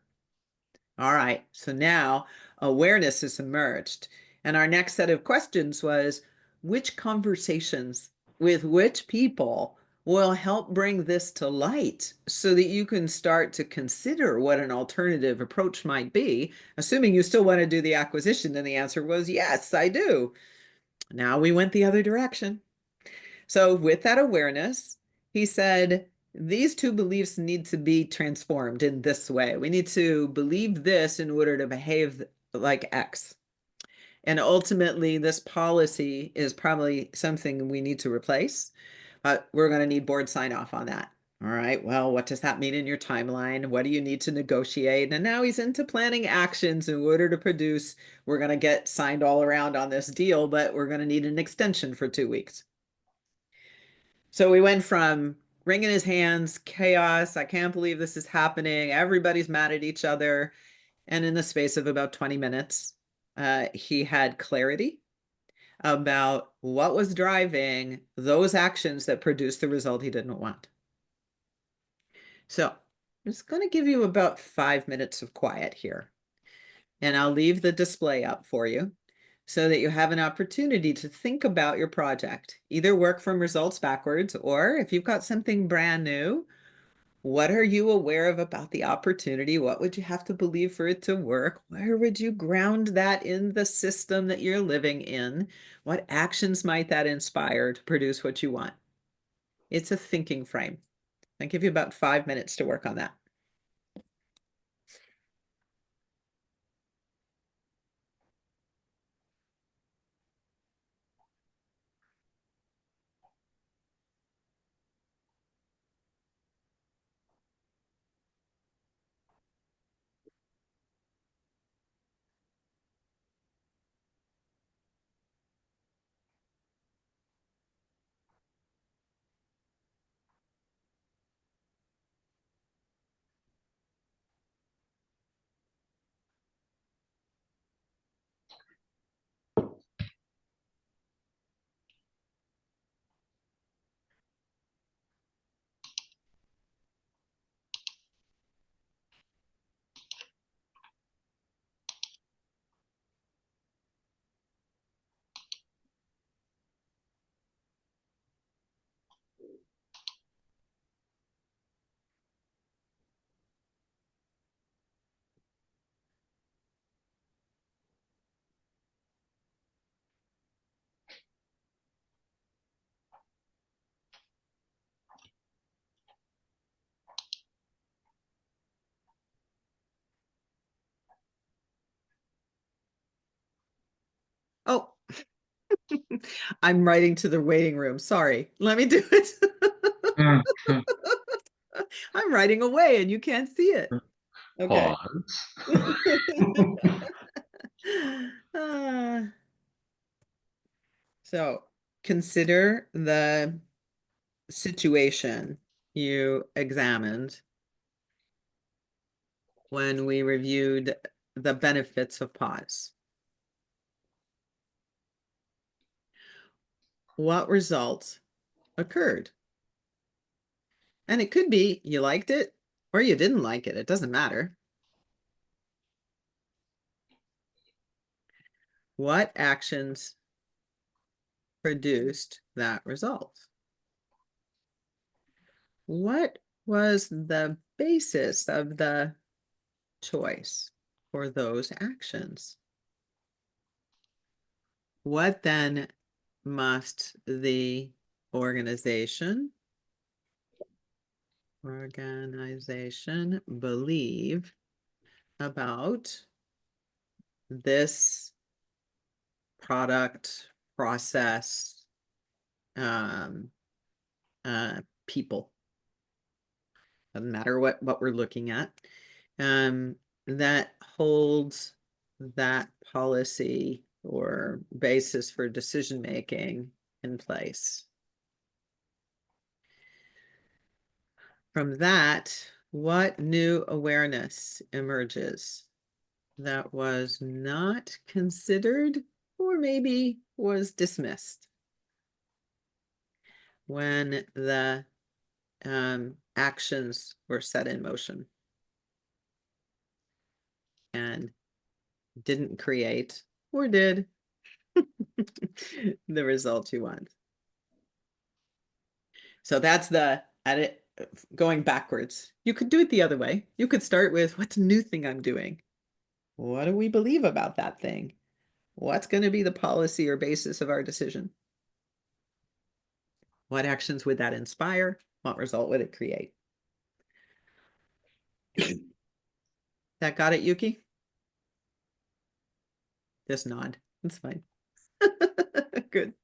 All right, so now awareness has emerged. And our next set of questions was, which conversations with which people will help bring this to light so that you can start to consider what an alternative approach might be, assuming you still want to do the acquisition? And the answer was, yes, I do. Now we went the other direction. So with that awareness, he said, these two beliefs need to be transformed in this way. We need to believe this in order to behave like X. And ultimately, this policy is probably something we need to replace, but we're going to need board sign off on that. All right, well, what does that mean in your timeline? What do you need to negotiate? And now he's into planning actions in order to produce. We're going to get signed all around on this deal, but we're going to need an extension for 2 weeks. So we went from wringing his hands, chaos, I can't believe this is happening, everybody's mad at each other. And in the space of about 20 minutes, he had clarity about what was driving those actions that produced the result he didn't want. So I'm just going to give you about 5 minutes of quiet here, and I'll leave the display up for you so that you have an opportunity to think about your project. Either work from results backwards, or if you've got something brand new, what are you aware of about the opportunity? What would you have to believe for it to work? Where would you ground that in the system that you're living in? What actions might that inspire to produce what you want? It's a thinking frame. I'll give you about 5 minutes to work on that. I'm writing to the waiting room. Sorry. Let me do it. Mhm. I'm writing away and you can't see it. Okay. Pause. Ah. So consider the situation you examined when we reviewed the benefits of pause. What result occurred? And it could be you liked it or you didn't like it. It doesn't matter. What actions produced that result? What was the basis of the choice for those actions? What then must the organization believe about this product, process, um, people? Doesn't matter what we're looking at. That holds that policy or basis for decision making in place. From that, what new awareness emerges that was not considered or maybe was dismissed when the actions were set in motion and didn't create or did the result you want? So that's the edit going backwards. You could do it the other way. You could start with, what's a new thing I'm doing? What do we believe about that thing? What's going to be the policy or basis of our decision? What actions would that inspire? What result would it create? That got it, Yuki? Just nod. That's fine. Good.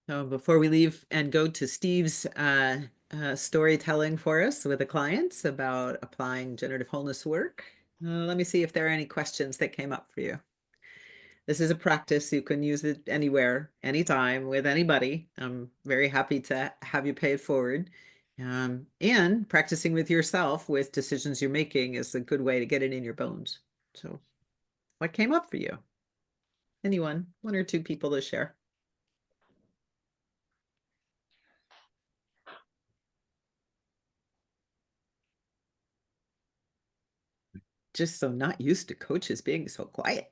So before we leave and go to Steve's storytelling for us with the clients about applying generative wholeness work, let me see if there are any questions that came up for you. This is a practice. You can use it anywhere, anytime, with anybody. I'm very happy to have you pay it forward. And practicing with yourself with decisions you're making is a good way to get it in your bones. So what came up for you? Anyone, one or two people to share? Just so not used to coaches being so quiet.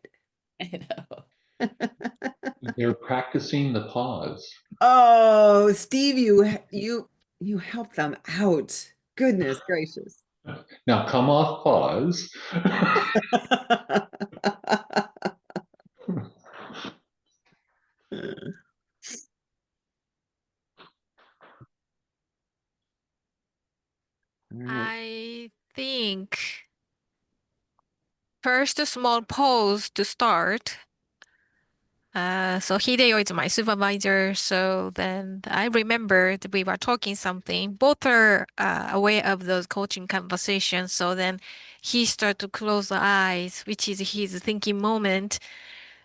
I know. They're practicing the pause. Oh, Steve, you help them out. Goodness gracious. Now come off pause. first small pause to start. So Hideo is my supervisor. So then I remember that we were talking something. Both are aware of those coaching conversations. So then he started to close the eyes, which is his thinking moment.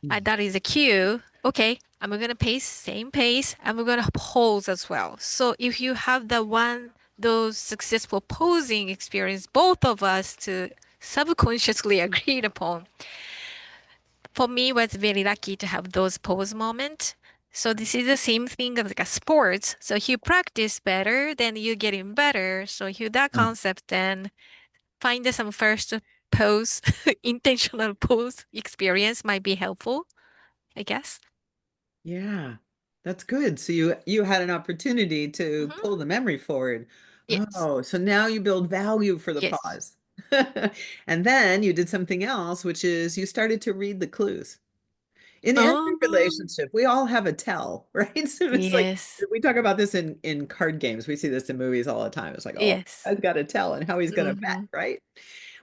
That is a cue. Okay, I'm gonna pace, same pace. I'm gonna pause as well. So if you have those successful posing experience, both of us to subconsciously agreed upon. For me, was very lucky to have those pause moments. So this is the same thing as like a sports. So if you practice better, then you getting better. So if you that concept, then find some first pose, intentional pose experience might be helpful, I guess. Yeah, that's good. So you had an opportunity to pull the memory forward. Yes. Oh, so now you build value for the Yes. pause. And then you did something else, which is you started to read the clues. In every relationship, we all have a tell, right? So it's like Yes. we talk about this in card games. We see this in movies all the time. It's like, oh, Yes. I've got to tell and how he's going to bet, Mhm. right?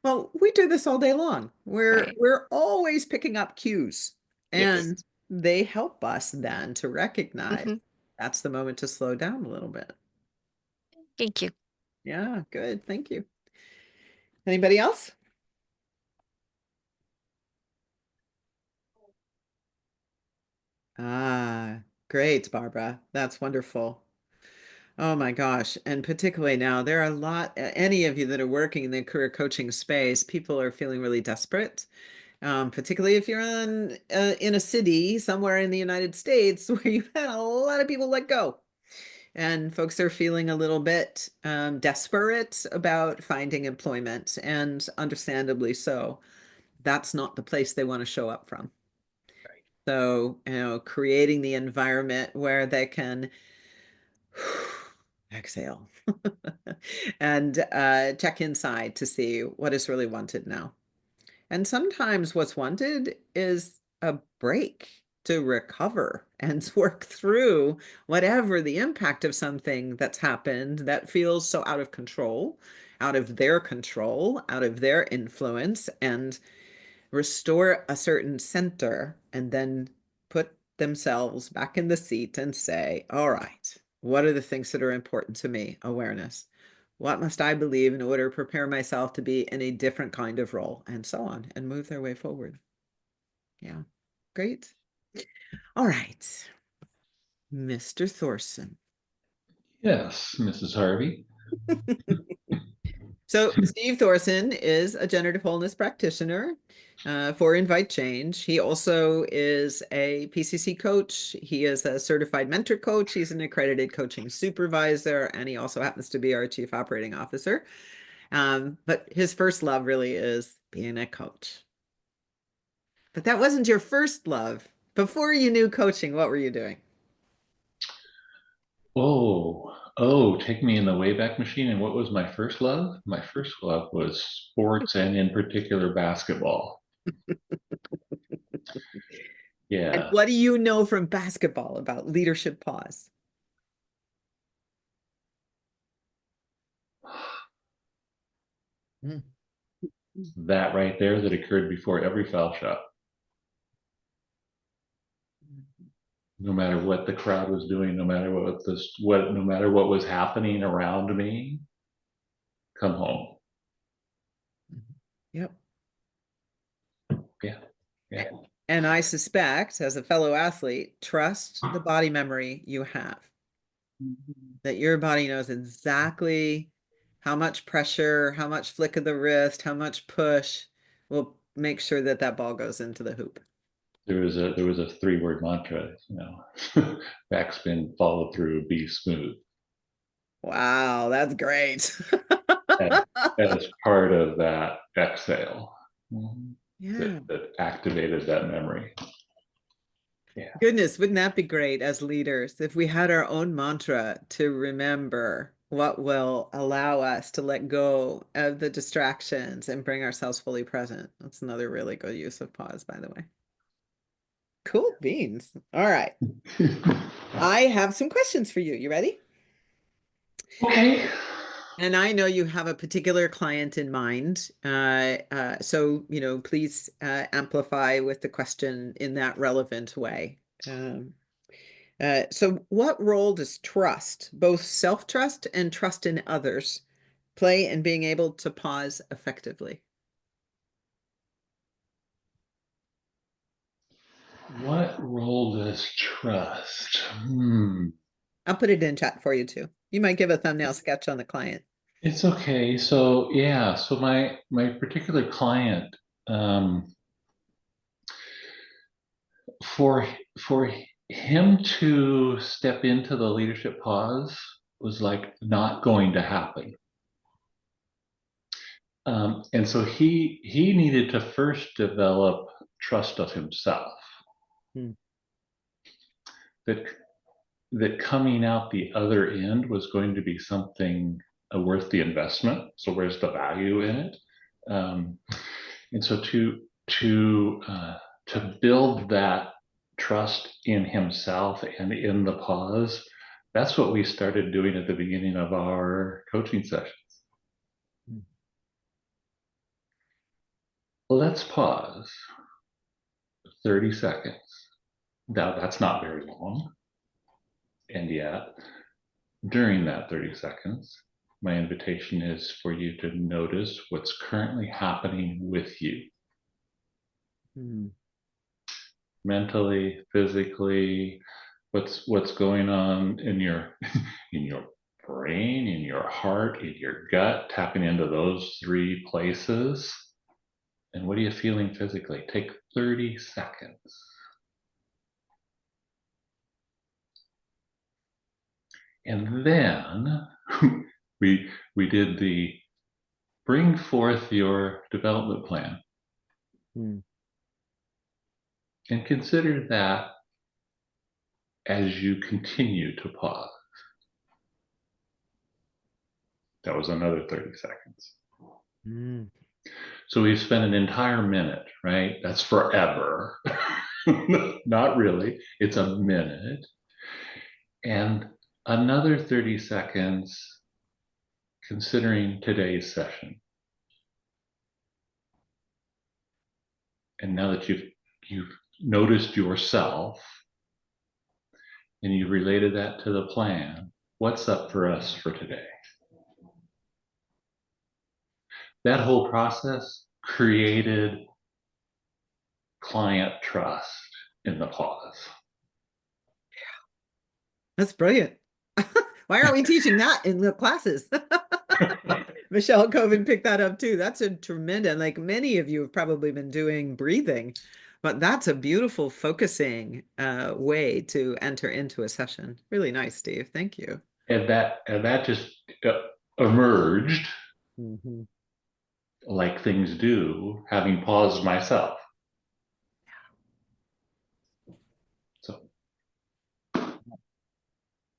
Well, we do this all day long. Right. We're always picking up cues, Yes. and they help us then to recognize Mhm. that's the moment to slow down a little bit. Thank you. Yeah, good. Thank you. Anybody else? Ah, great, Barbara. That's wonderful. Oh my gosh. And particularly now, there are a lot, any of you that are working in the career coaching space, people are feeling really desperate. Particularly if you're in a city somewhere in the United States where you've had a lot of people let go. And folks are feeling a little bit desperate about finding employment, and understandably so. That's not the place they want to show up from. So, creating the environment where they can exhale and check inside to see what is really wanted now. And sometimes what's wanted is a break to recover and work through whatever the impact of something that's happened that feels so out of control, out of their control, out of their influence, and restore a certain center, and then put themselves back in the seat and say, all right, what are the things that are important to me? Awareness. What must I believe in order to prepare myself to be in a different kind of role, and so on, and move their way forward. Yeah, great. All right, Mr. Thorson. Yes, Mrs. Harvey. So Steve Thorson is a generative wholeness practitioner for inviteCHANGE. He also is a PCC coach. He is a certified mentor coach. He's an accredited coaching supervisor, and he also happens to be our chief operating officer. But his first love really is being a coach. But that wasn't your first love. Before you knew coaching, what were you doing? Take me in the Wayback Machine. And what was my first love? My first love was sports, and in particular basketball. And Yeah. what do you know from basketball about leadership pause? That right there that occurred before every foul shot. No matter what the crowd was doing, no matter no matter what was happening around me, come home. Yep. Yeah. And I suspect, as a fellow athlete, trust the body memory you have. That your body knows exactly how much pressure, how much flick of the wrist, how much push will make sure that that ball goes into the hoop. There was a 3-word mantra, backspin, follow through, be smooth. Wow, that's great. As part of that exhale, Yeah. that activated that memory. Yeah. Goodness, wouldn't that be great as leaders if we had our own mantra to remember what will allow us to let go of the distractions and bring ourselves fully present? That's another really good use of pause, by the way. Cool beans. All right. I have some questions for you. You ready? Okay. And I know you have a particular client in mind. So, please amplify with the question in that relevant way. So what role does trust, both self-trust and trust in others, play in being able to pause effectively? What role does trust? I'll put it in chat for you too. You might give a thumbnail sketch on the client. It's okay. So yeah, so my particular client, for him to step into the leadership pause was like not going to happen. And so he needed to first develop trust of himself. That coming out the other end was going to be something worth the investment. So where's the value in it? And so to build that trust in himself and in the pause, that's what we started doing at the beginning of our coaching sessions. Let's pause 30 seconds. Now that's not very long. And yet, during that 30 seconds, my invitation is for you to notice what's currently happening with you. Mentally, physically, what's going on in your in your brain, in your heart, in your gut, tapping into those three places. And what are you feeling physically? Take 30 seconds. And then we did the bring forth your development plan. And consider that as you continue to pause. That was another 30 seconds. So we've spent an entire minute, right? That's forever. Not really. It's a minute. And another 30 seconds considering today's session. And now that you've noticed yourself and you related that to the plan, what's up for us for today? That whole process created client trust in the pause. That's brilliant. Why aren't we teaching that in the classes? Michelle Coven picked that up too. That's a tremendous, like many of you have probably been doing breathing, but that's a beautiful focusing way to enter into a session. Really nice, Steve. Thank you. And that just emerged like things do, having paused myself.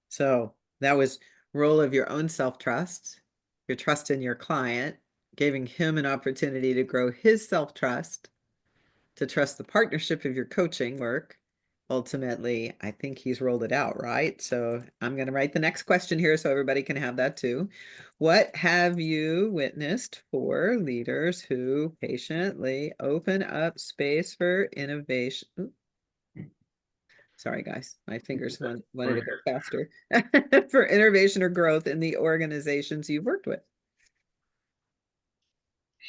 So that was role of your own self-trust, your trust in your client, giving him an opportunity to grow his self-trust, to trust the partnership of your coaching work. Ultimately, I think he's rolled it out, right? So I'm going to write the next question here so everybody can have that too. What have you witnessed for leaders who patiently open up space for innovation? Ooh. Sorry, guys, my fingers wanted to go faster. For innovation or growth in the organizations you've worked with?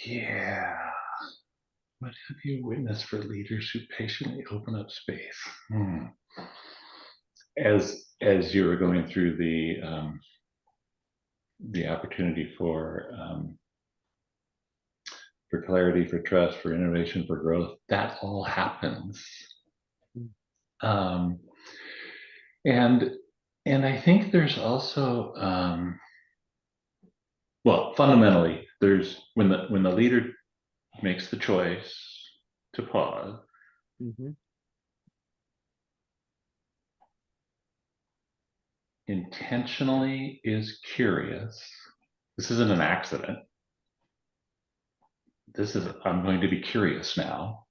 Yeah. What have you witnessed for leaders who patiently open up space? As you were going through the opportunity for clarity, for trust, for innovation, for growth, that all happens. And I think there's also well, fundamentally, there's when the leader makes the choice to pause, intentionally is curious. This isn't an accident. This is, I'm going to be curious now.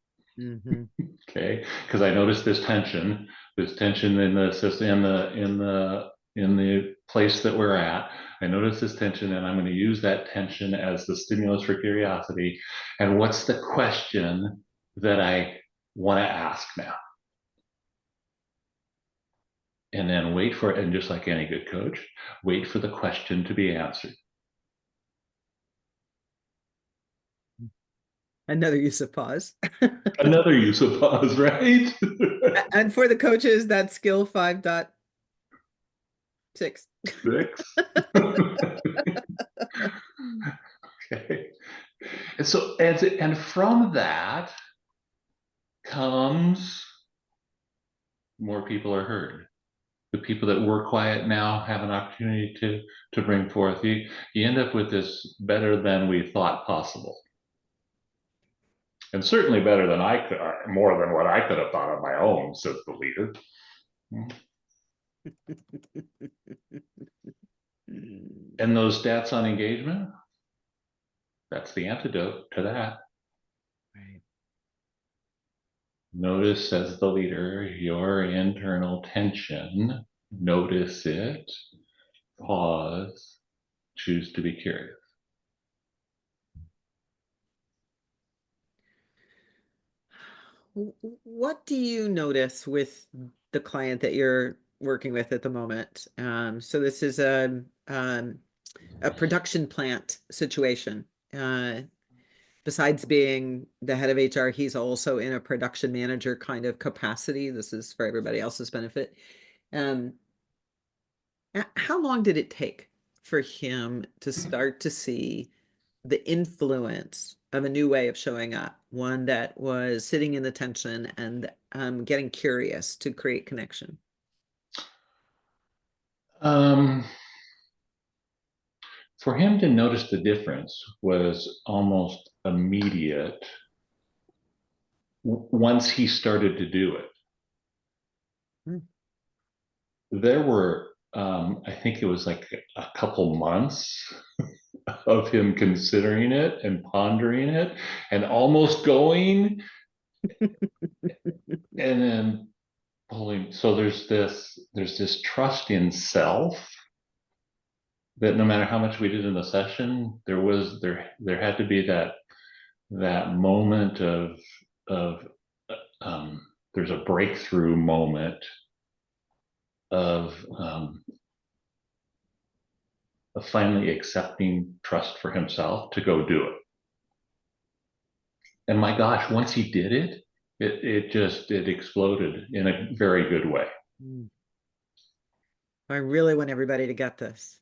Okay, because I noticed this tension in the place that we're at. I notice this tension, and I'm going to use that tension as the stimulus for curiosity. And what's the question that I want to ask now? And then wait for it, and just like any good coach, wait for the question to be answered. Another use of pause. Another use of pause, right? And for the coaches, that's skill 5.6. 6. Okay. And so, and from that comes more people are heard. The people that were quiet now have an opportunity to bring forth. You end up with this better than we thought possible. And certainly better than I could, more than what I could have thought of my own, says the leader. And those stats on engagement, that's the antidote to that. Right. Notice, says the leader, your internal tension. Notice it, pause, choose to be curious. What do you notice with the client that you're working with at the moment? So this is a production plant situation. Besides being the head of HR, he's also in a production manager kind of capacity. This is for everybody else's benefit. How long did it take for him to start to see the influence of a new way of showing up, one that was sitting in the tension and getting curious to create connection? For him to notice the difference was almost immediate once he started to do it. There were, I think it was like a couple months of him considering it and pondering it and almost going and then pulling. So there's this trust in self that no matter how much we did in the session, there had to be that moment of there's a breakthrough moment of finally accepting trust for himself to go do it. And my gosh, once he did it, it exploded in a very good way. I really want everybody to get this.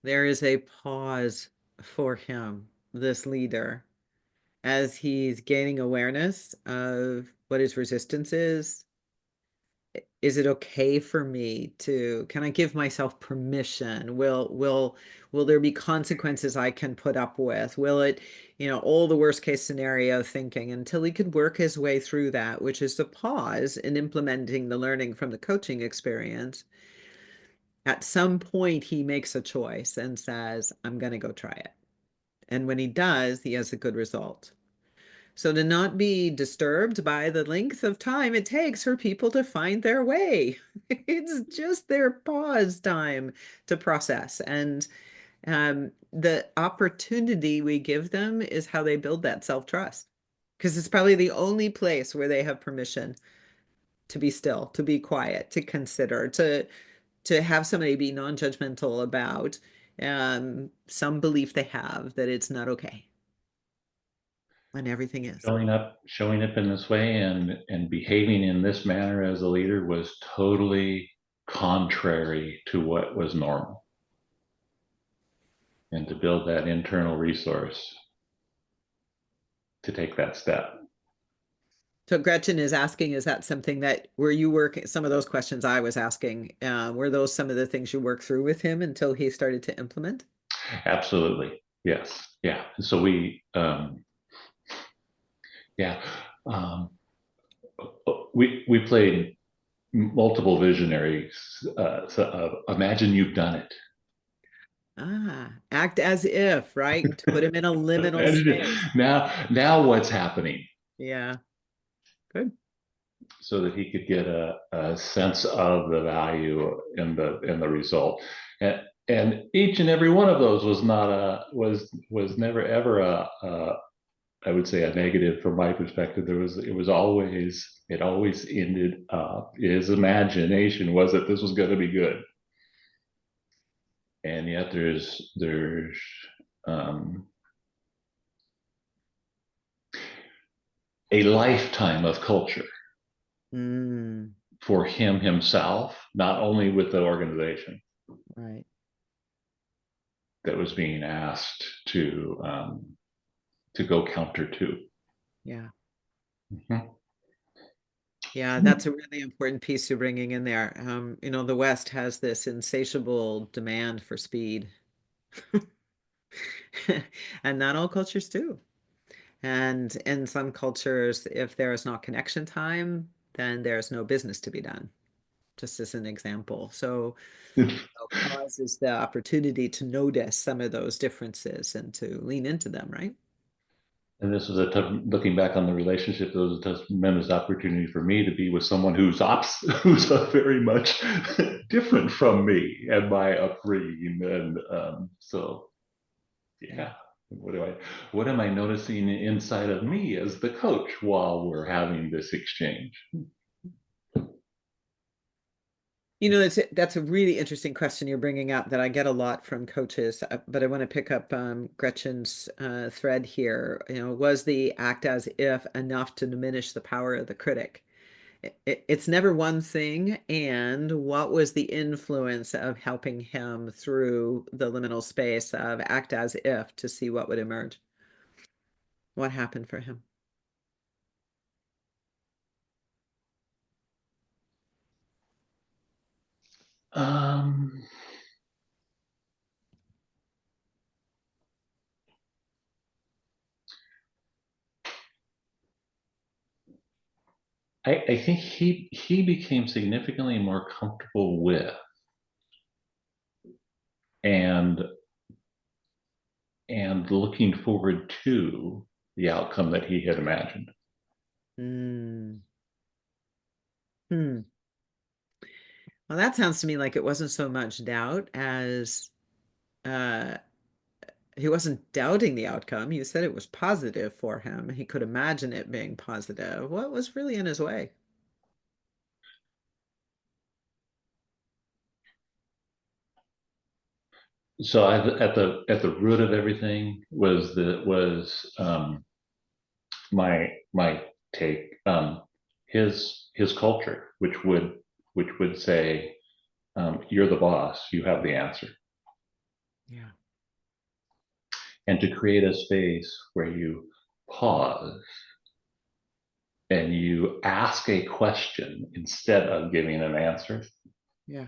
There is a pause for him, this leader, as he's gaining awareness of what his resistance is. Is it okay for me to, can I give myself permission? Will there be consequences I can put up with? Will it, all the worst case scenario thinking, until he could work his way through that, which is the pause in implementing the learning from the coaching experience. At some point, he makes a choice and says, I'm going to go try it. And when he does, he has a good result. So to not be disturbed by the length of time it takes for people to find their way. It's just their pause time to process. And the opportunity we give them is how they build that self-trust. Because it's probably the only place where they have permission to be still, to be quiet, to consider, to have somebody be non-judgmental about some belief they have that it's not okay. And everything is. Showing up in this way and behaving in this manner as a leader was totally contrary to what was normal. And to build that internal resource to take that step. So Gretchen is asking, is that something that, were you working, some of those questions I was asking, were those some of the things you worked through with him until he started to implement? Absolutely. Yes. Yeah. So we played multiple visionaries. So imagine you've done it. Act as if, right? To put him in a liminal space. Now what's happening? Yeah. Good. So that he could get a sense of the value in the result. And each and every one of those was not was never ever I would say a negative from my perspective. It always ended up, his imagination was that this was going to be good. And yet there's um, a lifetime of culture for him himself, not only with the organization, Right. that was being asked to go counter to. Yeah. Mhm. Yeah, that's a really important piece you're bringing in there. You know, the West has this insatiable demand for speed. And not all cultures do. And in some cultures, if there is not connection time, then there's no business to be done, just as an example. So pause is the opportunity to notice some of those differences and to lean into them, right? And this was a tough, looking back on the relationship, it was a tremendous opportunity for me to be with someone who's who's very much different from me and my upbringing. And so, yeah, what am I noticing inside of me as the coach while we're having this exchange? You know, that's a really interesting question you're bringing up that I get a lot from coaches, but I want to pick up Gretchen's thread here. You know, was the act as if enough to diminish the power of the critic? It's never one thing. And what was the influence of helping him through the liminal space of act as if to see what would emerge? What happened for him? Um, I think he became significantly more comfortable with and looking forward to the outcome that he had imagined. Hmm. Hmm. Well, that sounds to me like it wasn't so much doubt as uh, he wasn't doubting the outcome. You said it was positive for him. He could imagine it being positive. What was really in his way? So at the root of everything was my take, his culture, which would say, you're the boss, you have the answer. Yeah. And to create a space where you pause and you ask a question instead of giving an answer. Yeah.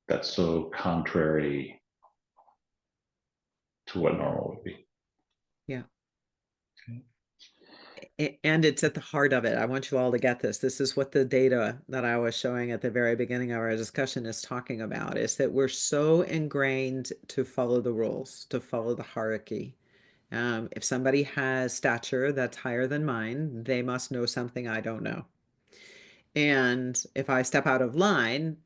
That's so contrary to what normal would be. Yeah. Okay. And it's at the heart of it. I want you all to get this. This is what the data that I was showing at the very beginning of our discussion is talking about, is that we're so ingrained to follow the rules, to follow the hierarchy. If somebody has stature that's higher than mine, they must know something I don't know. And if I step out of line,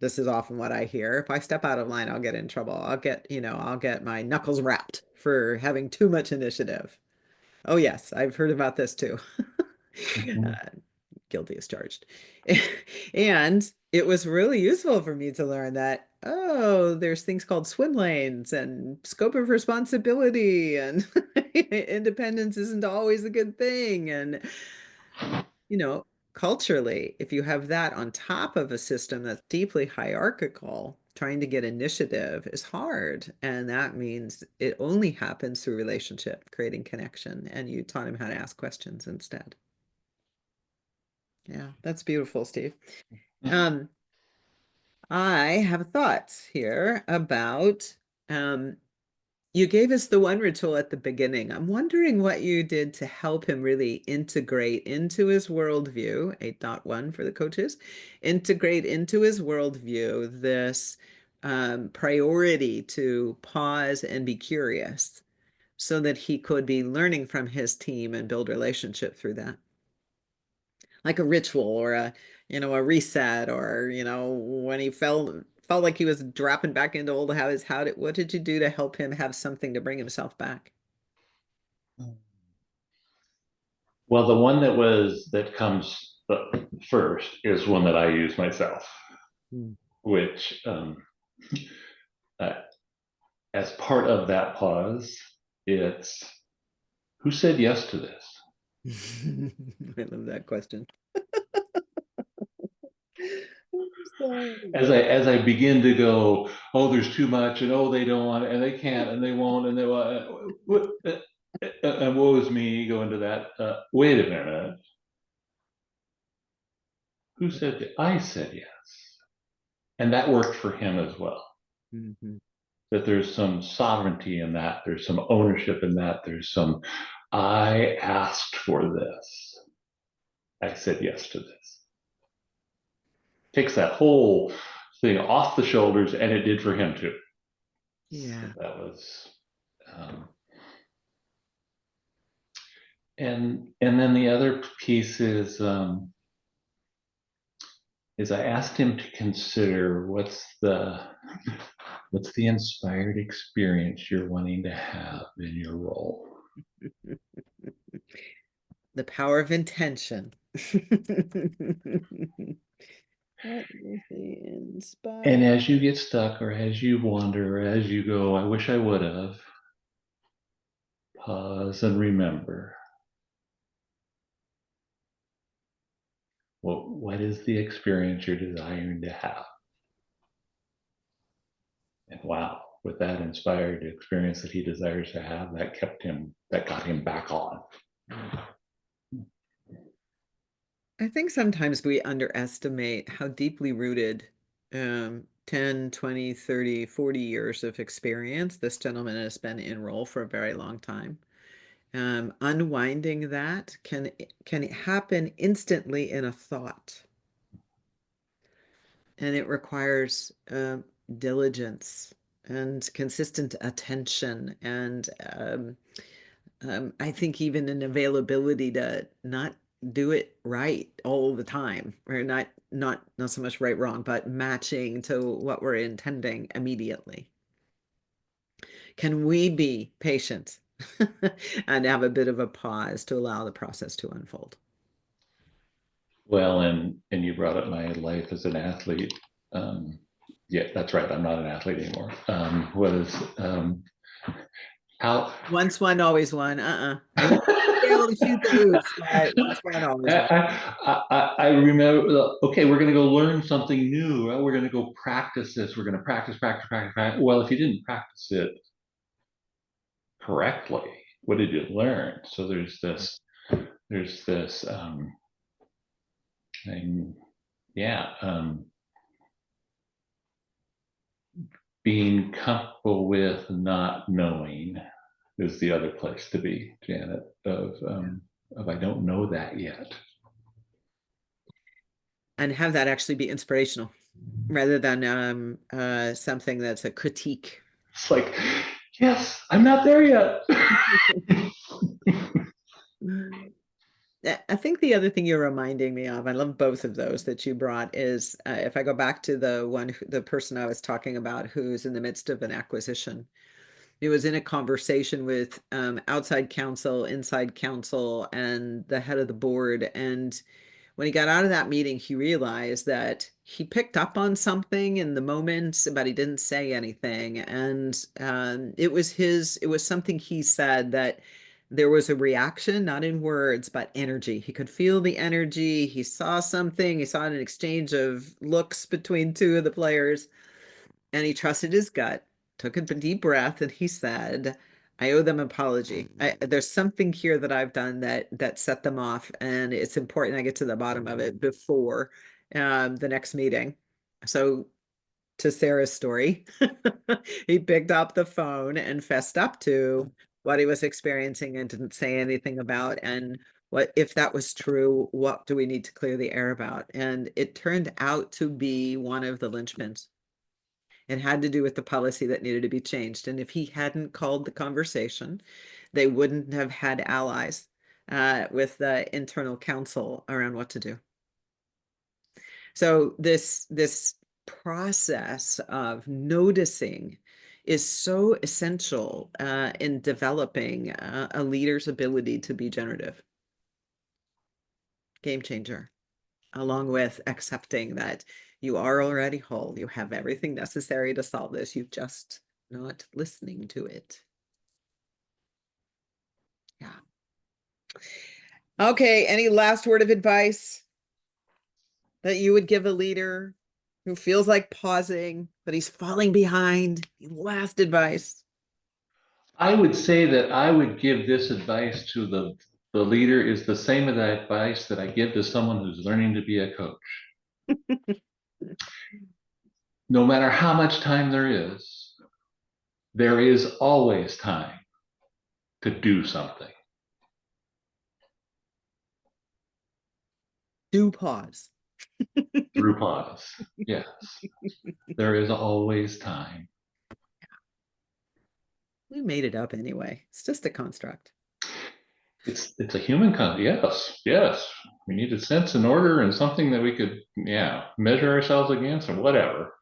this is often what I hear. If I step out of line, I'll get in trouble. I'll get my knuckles rapped for having too much initiative. Oh, yes, I've heard about this too. Mhm. Guilty as charged. And it was really useful for me to learn that, oh, there's things called swim lanes and scope of responsibility, and independence isn't always a good thing. And, you know, culturally, if you have that on top of a system that's deeply hierarchical, trying to get initiative is hard. And that means it only happens through relationship, creating connection. And you taught him how to ask questions instead. Yeah, that's beautiful, Steve. Um, I have thoughts here about you gave us the one ritual at the beginning. I'm wondering what you did to help him really integrate into his worldview, 8.1 for the coaches, integrate into his worldview this priority to pause and be curious so that he could be learning from his team and build relationship through that. Like a ritual or a reset, or when he felt like he was dropping back into old habits. What did you do to help him have something to bring himself back? Well, the one that comes first is one that I use myself, which as part of that pause, it's who said yes to this? I love that question. As I begin to go, oh, there's too much, and oh, they don't want it, and they can't, and they won't, and they want, and woe is me, go into that. Wait a minute. Who said that? I said yes, and that worked for him as well. That there's some sovereignty in that, there's some ownership in that, there's some, I asked for this, I said yes to this. Takes that whole thing off the shoulders, and it did for him too. Yeah. So that was, and then the other piece is I asked him to consider what's the inspired experience you're wanting to have in your role. The power of intention. What is the inspired? And as you get stuck, or as you wander, or as you go, I wish I would have, pause and remember. Well, what is the experience you're desiring to have? And wow, with that inspired experience that he desires to have, that got him back on. I think sometimes we underestimate how deeply rooted 10, 20, 30, 40 years of experience this gentleman has been in role for a very long time. Unwinding that can happen instantly in a thought. And it requires diligence and consistent attention and I think even an availability to not do it right all the time, or not so much right, wrong, but matching to what we're intending immediately. Can we be patient and have a bit of a pause to allow the process to unfold? Well, and you brought up my life as an athlete. Yeah, that's right. I'm not an athlete anymore. How once one, always one. I be able to shoot the hoops, but once one, always one. I remember. Okay, we're going to go learn something new. We're going to go practice this. We're going to practice. Well, if you didn't practice it correctly, what did you learn? So there's this thing, being comfortable with not knowing is the other place to be, Janet, of I don't know that yet. And have that actually be inspirational rather than something that's a critique. It's like, yes, I'm not there yet. I think the other thing you're reminding me of, I love both of those that you brought, is if I go back to the person I was talking about who's in the midst of an acquisition. He was in a conversation with outside counsel, inside counsel, and the head of the board. And when he got out of that meeting, he realized that he picked up on something in the moment, but he didn't say anything. And it was something he said that there was a reaction, not in words, but energy. He could feel the energy. He saw something. He saw an exchange of looks between two of the players, and he trusted his gut, took a deep breath, and he said, I owe them an apology. There's something here that I've done that set them off, and it's important I get to the bottom of it before the next meeting. So to Sarah's story, he picked up the phone and fessed up to what he was experiencing and didn't say anything about. And what if that was true, what do we need to clear the air about? And it turned out to be one of the linchpins. It had to do with the policy that needed to be changed. And if he hadn't called the conversation, they wouldn't have had allies with the internal counsel around what to do. So this process of noticing is so essential in developing a leader's ability to be generative. Game changer, along with accepting that you are already whole. You have everything necessary to solve this. You're just not listening to it. Yeah. Okay, any last word of advice that you would give a leader who feels like pausing, but he's falling behind? Last advice. I would say that I would give this advice to the leader is the same advice that I give to someone who's learning to be a coach. No matter how much time there is always time to do something. Do pause. Through pause. Yes. There is always time. We made it up anyway. It's just a construct. It's a human yes. We need a sense and order and something that we could measure ourselves against or whatever.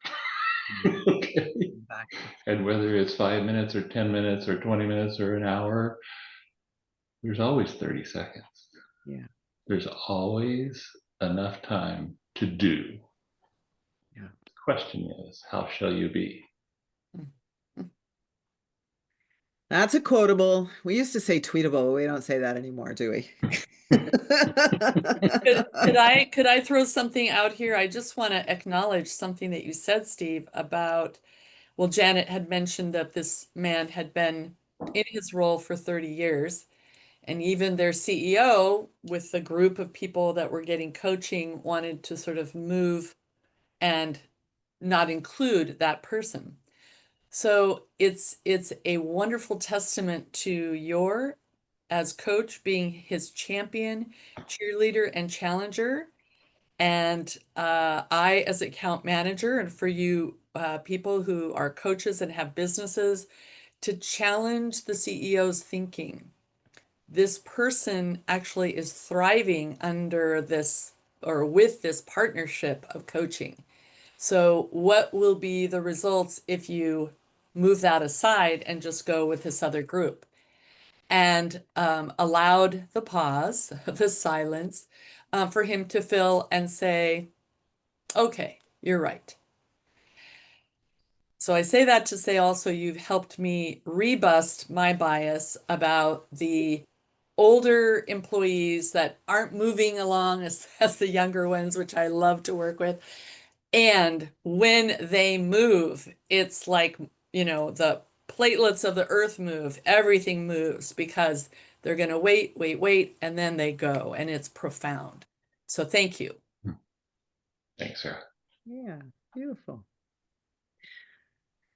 Okay. Exactly. And whether it's 5 minutes or 10 minutes or 20 minutes or an hour, there's always 30 seconds. Yeah. There's always enough time to do. Yeah. The question is, how shall you be? That's a quotable. We used to say tweetable. We don't say that anymore, do we? Could I throw something out here? I just want to acknowledge something that you said, Steve, about, well, Janet had mentioned that this man had been in his role for 30 years. And even their CEO, with the group of people that were getting coaching, wanted to sort of move and not include that person. So it's a wonderful testament to your, as coach, being his champion, cheerleader, and challenger. And I, as account manager, and for you people who are coaches and have businesses, to challenge the CEO's thinking. This person actually is thriving under this or with this partnership of coaching. So what will be the results if you move that aside and just go with this other group? And allowed the pause, the silence, for him to fill and say, okay, you're right. So I say that to say also you've helped me rebust my bias about the older employees that aren't moving along as the younger ones, which I love to work with. And when they move, it's like, the platelets of the earth move, everything moves because they're going to wait, and then they go, and it's profound. So thank you. Thanks, Sarah. Yeah, beautiful.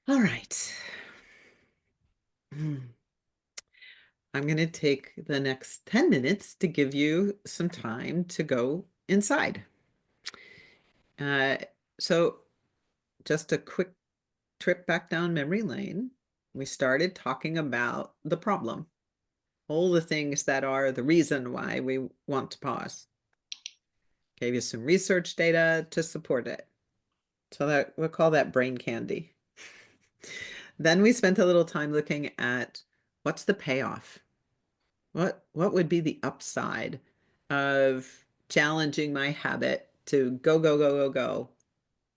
All right. I'm going to take the next 10 minutes to give you some time to go inside. So just a quick trip back down memory lane. We started talking about the problem, all the things that are the reason why we want to pause. Gave you some research data to support it. So that we'll call that brain candy. Then we spent a little time looking at what's the payoff? What would be the upside of challenging my habit to go,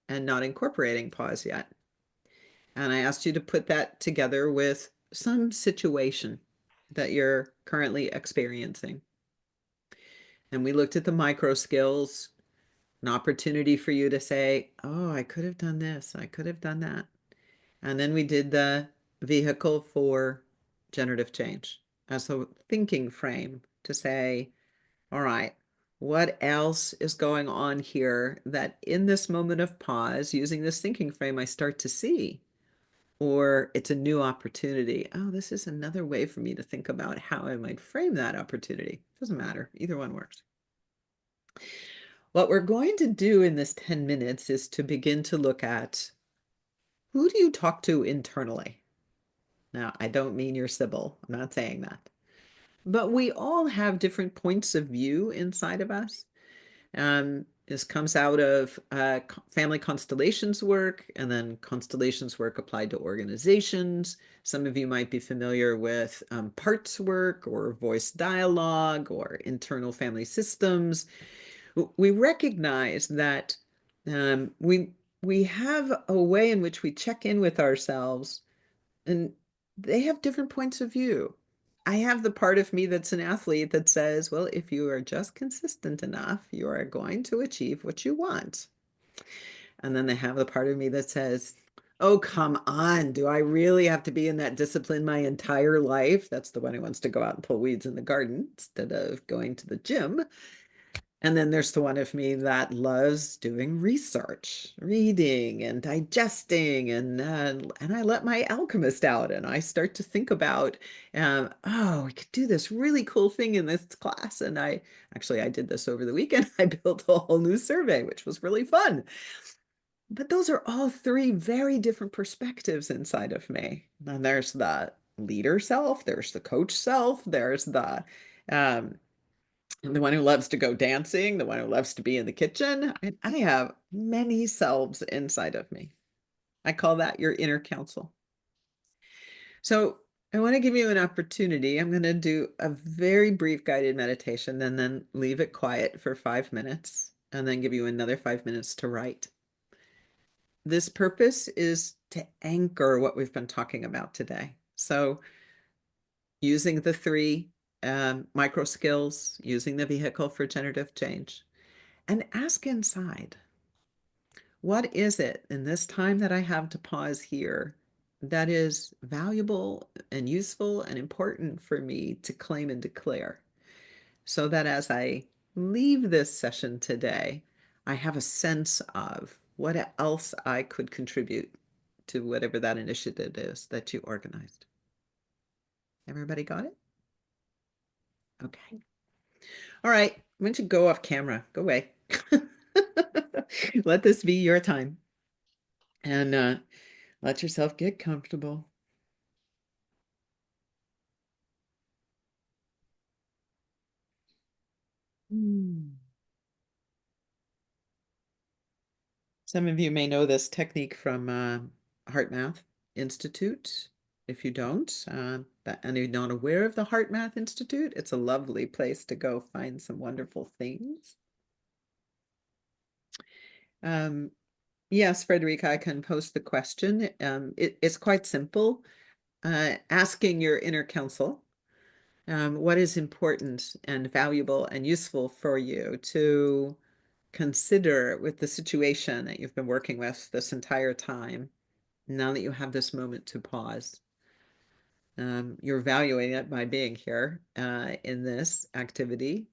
and not incorporating pause yet? And I asked you to put that together with some situation that you're currently experiencing. And we looked at the micro skills, an opportunity for you to say, oh, I could have done this, I could have done that. And then we did the vehicle for generative change as a thinking frame to say, all right, what else is going on here that in this moment of pause, using this thinking frame, I start to see? Or it's a new opportunity. Oh, this is another way for me to think about how I might frame that opportunity. Doesn't matter. Either one works. What we're going to do in this 10 minutes is to begin to look at who do you talk to internally? Now, I don't mean your Sybil. I'm not saying that. But we all have different points of view inside of us. This comes out of family constellations work, and then constellations work applied to organizations. Some of you might be familiar with parts work or voice dialogue or internal family systems. We recognize that we have a way in which we check in with ourselves, and they have different points of view. I have the part of me that's an athlete that says, well, if you are just consistent enough, you are going to achieve what you want. And then they have the part of me that says, oh, come on, do I really have to be in that discipline my entire life? That's the one who wants to go out and pull weeds in the garden instead of going to the gym. And then there's the one of me that loves doing research, reading and digesting, and I let my alchemist out, and I start to think about, oh, we could do this really cool thing in this class. And I did this over the weekend. I built a whole new survey, which was really fun. But those are all three very different perspectives inside of me. And there's the leader self, there's the coach self, there's the one who loves to go dancing, the one who loves to be in the kitchen. I have many selves inside of me. I call that your inner council. So I want to give you an opportunity. I'm going to do a very brief guided meditation and then leave it quiet for 5 minutes and then give you another 5 minutes to write. This purpose is to anchor what we've been talking about today. So using the 3 micro skills, using the vehicle for generative change, and ask inside, what is it in this time that I have to pause here that is valuable and useful and important for me to claim and declare, so that as I leave this session today, I have a sense of what else I could contribute to whatever that initiative is that you organized. Everybody got it? Okay. All right. Why don't you go off camera? Go away. Let this be your time. And let yourself get comfortable. Some of you may know this technique from Heart Math Institute. If you don't, and you're not aware of the Heart Math Institute, it's a lovely place to go find some wonderful things. Yes, Frederica, I can post the question. It's quite simple. Asking your inner counsel, what is important and valuable and useful for you to consider with the situation that you've been working with this entire time, now that you have this moment to pause. You're valuing it by being here in this activity.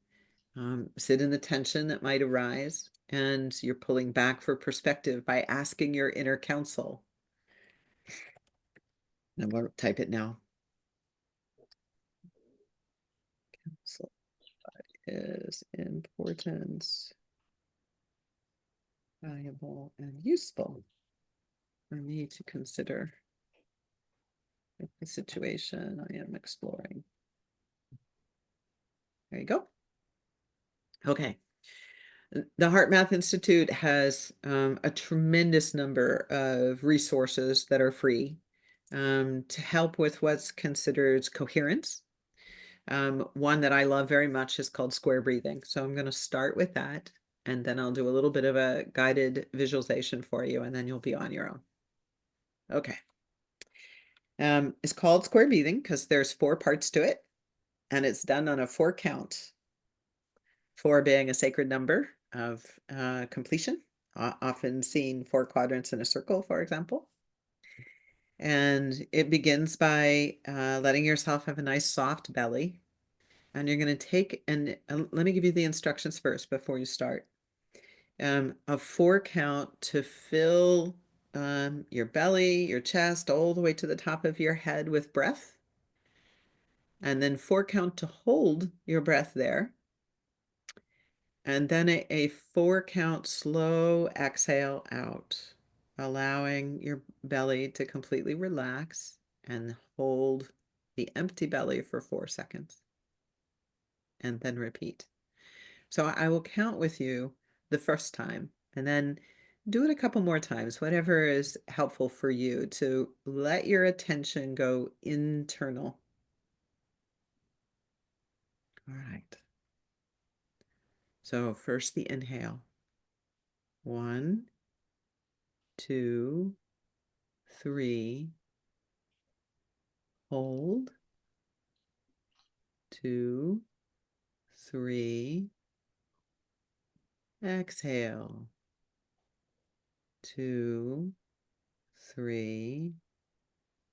Sit in the tension that might arise, and you're pulling back for perspective by asking your inner counsel. I'm going to type it now. Counsel is important, valuable, and useful for me to consider with the situation I am exploring. There you go. Okay. The Heart Math Institute has a tremendous number of resources that are free to help with what's considered coherence. One that I love very much is called square breathing. So I'm going to start with that, and then I'll do a little bit of a guided visualization for you, and then you'll be on your own. Okay. It's called square breathing because there's 4 parts to it, and it's done on a 4 count. 4 being a sacred number of completion, often seen 4 quadrants in a circle, for example. And it begins by letting yourself have a nice soft belly. And you're going to take, and let me give you the instructions first before you start. A 4 count to fill your belly, your chest, all the way to the top of your head with breath. And then 4 count to hold your breath there. And then a 4 count slow exhale out, allowing your belly to completely relax, and hold the empty belly for 4 seconds. And then repeat. So I will count with you the first time, and then do it a couple more times, whatever is helpful for you to let your attention go internal. All right. So first the inhale. 1, 2, 3. Hold. 2, 3. Exhale. 2, 3.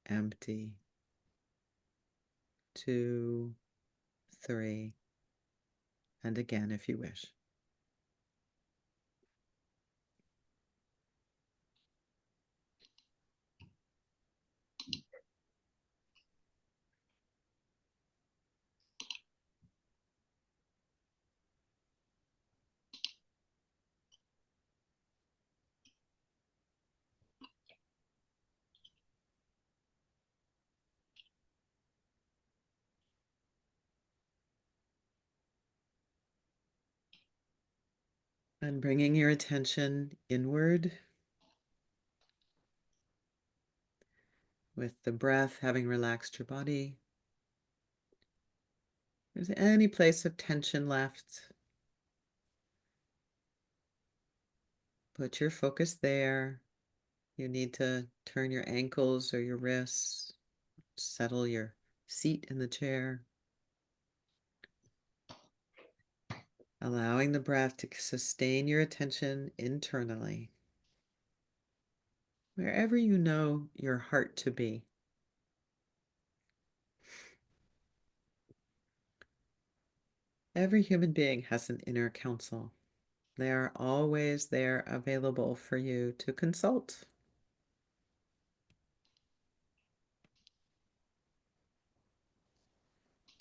Empty. 2, 3. And again, if you wish. And bringing your attention inward, with the breath having relaxed your body. If there's any place of tension left, put your focus there. You need to turn your ankles or your wrists, settle your seat in the chair. Allowing the breath to sustain your attention internally, wherever you know your heart to be. Every human being has an inner counsel. They are always there available for you to consult.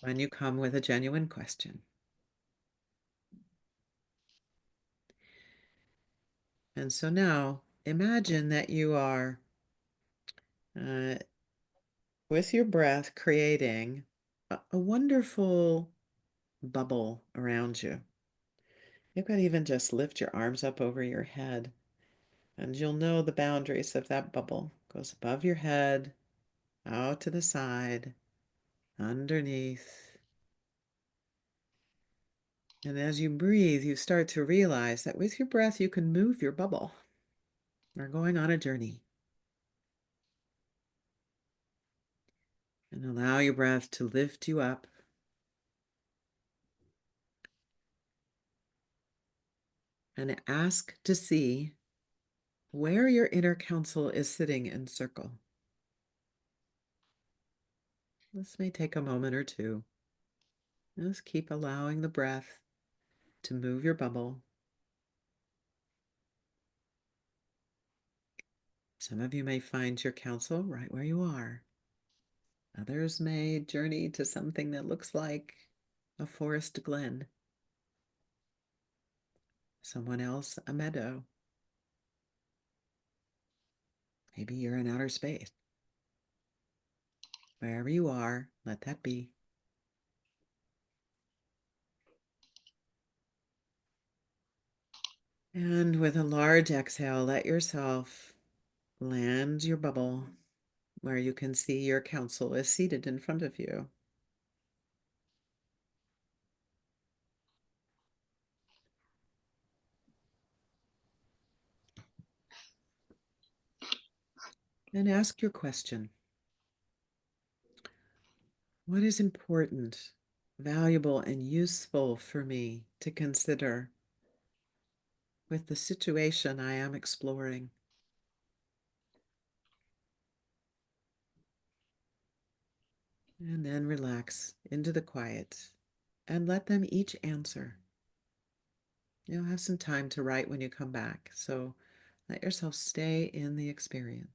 When you come with a genuine question. And so now imagine that you are, with your breath, creating a wonderful bubble around you. You could even just lift your arms up over your head, and you'll know the boundaries of that bubble. It goes above your head, out to the side, underneath. And as you breathe, you start to realize that with your breath, you can move your bubble. We're going on a journey. And allow your breath to lift you up. And ask to see where your inner counsel is sitting in circle. This may take a moment or two. Just keep allowing the breath to move your bubble. Some of you may find your counsel right where you are. Others may journey to something that looks like a forest glen. Someone else, a meadow. Maybe you're in outer space. Wherever you are, let that be. And with a large exhale, let yourself land your bubble where you can see your counsel is seated in front of you. And ask your question. What is important, valuable, and useful for me to consider with the situation I am exploring? And then relax into the quiet and let them each answer. You'll have some time to write when you come back, so let yourself stay in the experience.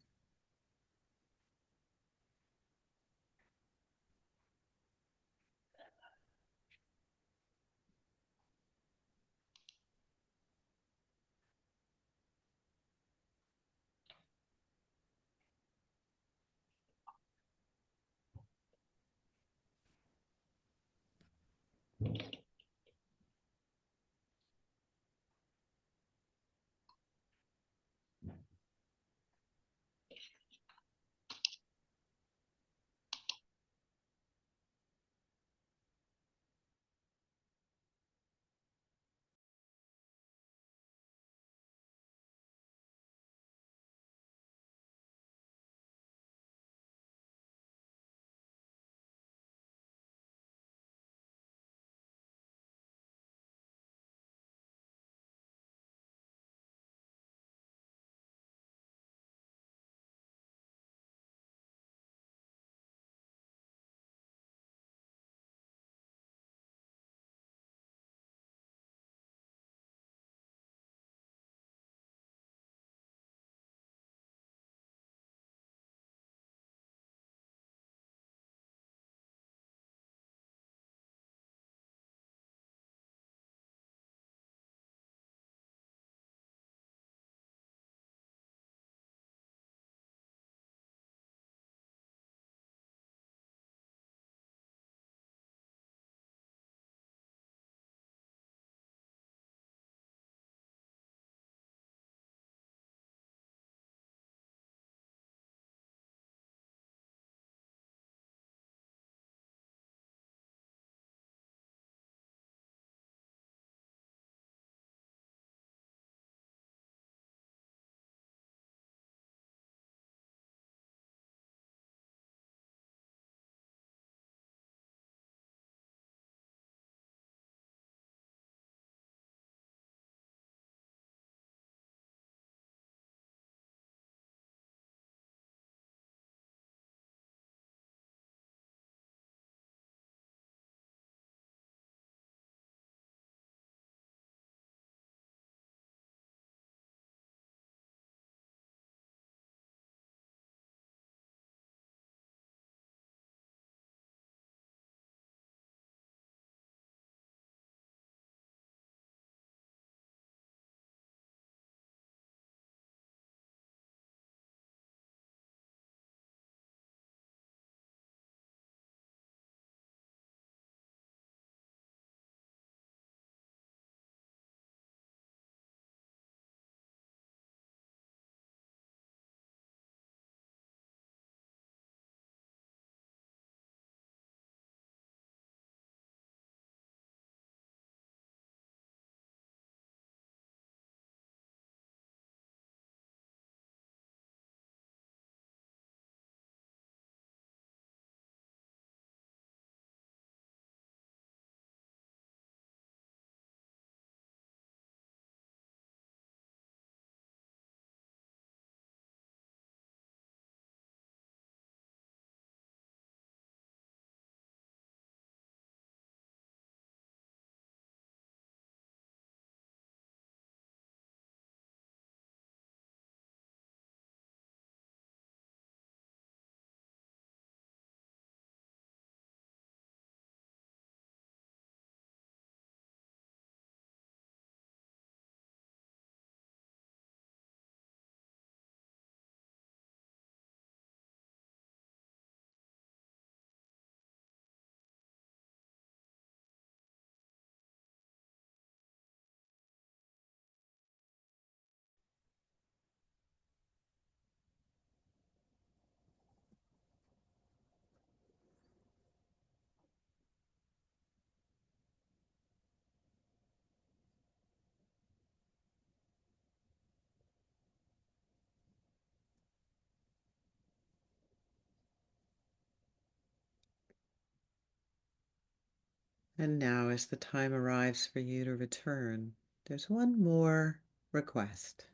And now, as the time arrives for you to return, there's one more request.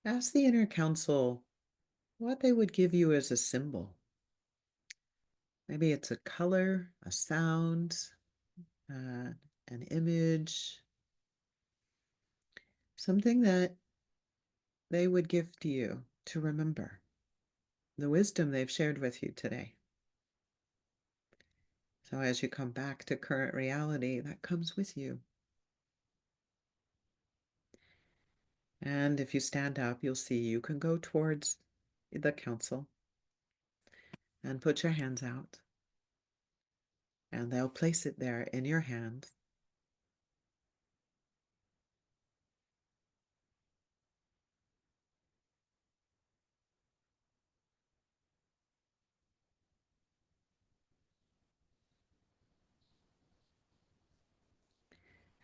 Ask the inner council what they would give you as a symbol. Maybe it's a color, a sound, an image, something that they would give to you to remember the wisdom they've shared with you today. So as you come back to current reality, that comes with you. And if you stand up, you'll see you can go towards the council and put your hands out. And they'll place it there in your hand.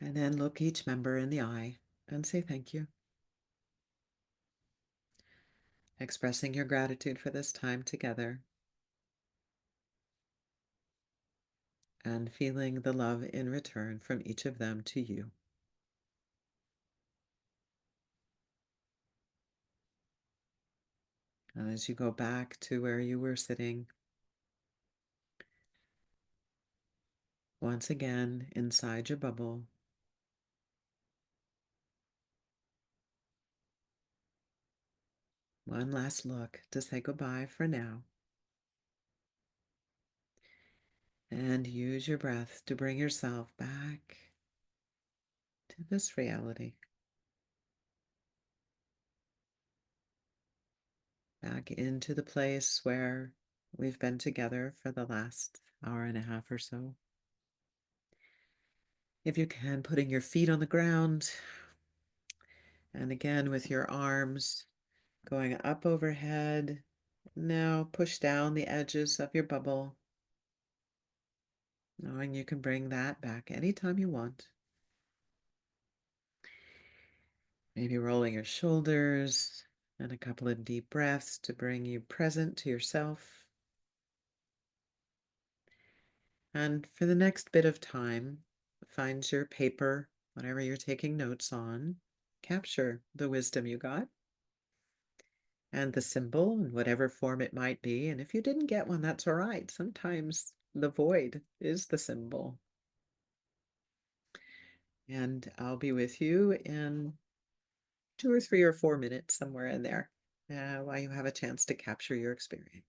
And then look each member in the eye and say thank you. Expressing your gratitude for this time together. And feeling the love in return from each of them to you. And as you go back to where you were sitting, once again inside your bubble, one last look to say goodbye for now. And use your breath to bring yourself back to this reality. Back into the place where we've been together for the last hour and a half or so. If you can, putting your feet on the ground. And again, with your arms going up overhead. Now push down the edges of your bubble, knowing you can bring that back anytime you want. Maybe rolling your shoulders and a couple of deep breaths to bring you present to yourself. And for the next bit of time, find your paper, whatever you're taking notes on, capture the wisdom you got and the symbol in whatever form it might be. And if you didn't get one, that's all right. Sometimes the void is the symbol. And I'll be with you in 2 or 3 or 4 minutes, somewhere in there, while you have a chance to capture your experience.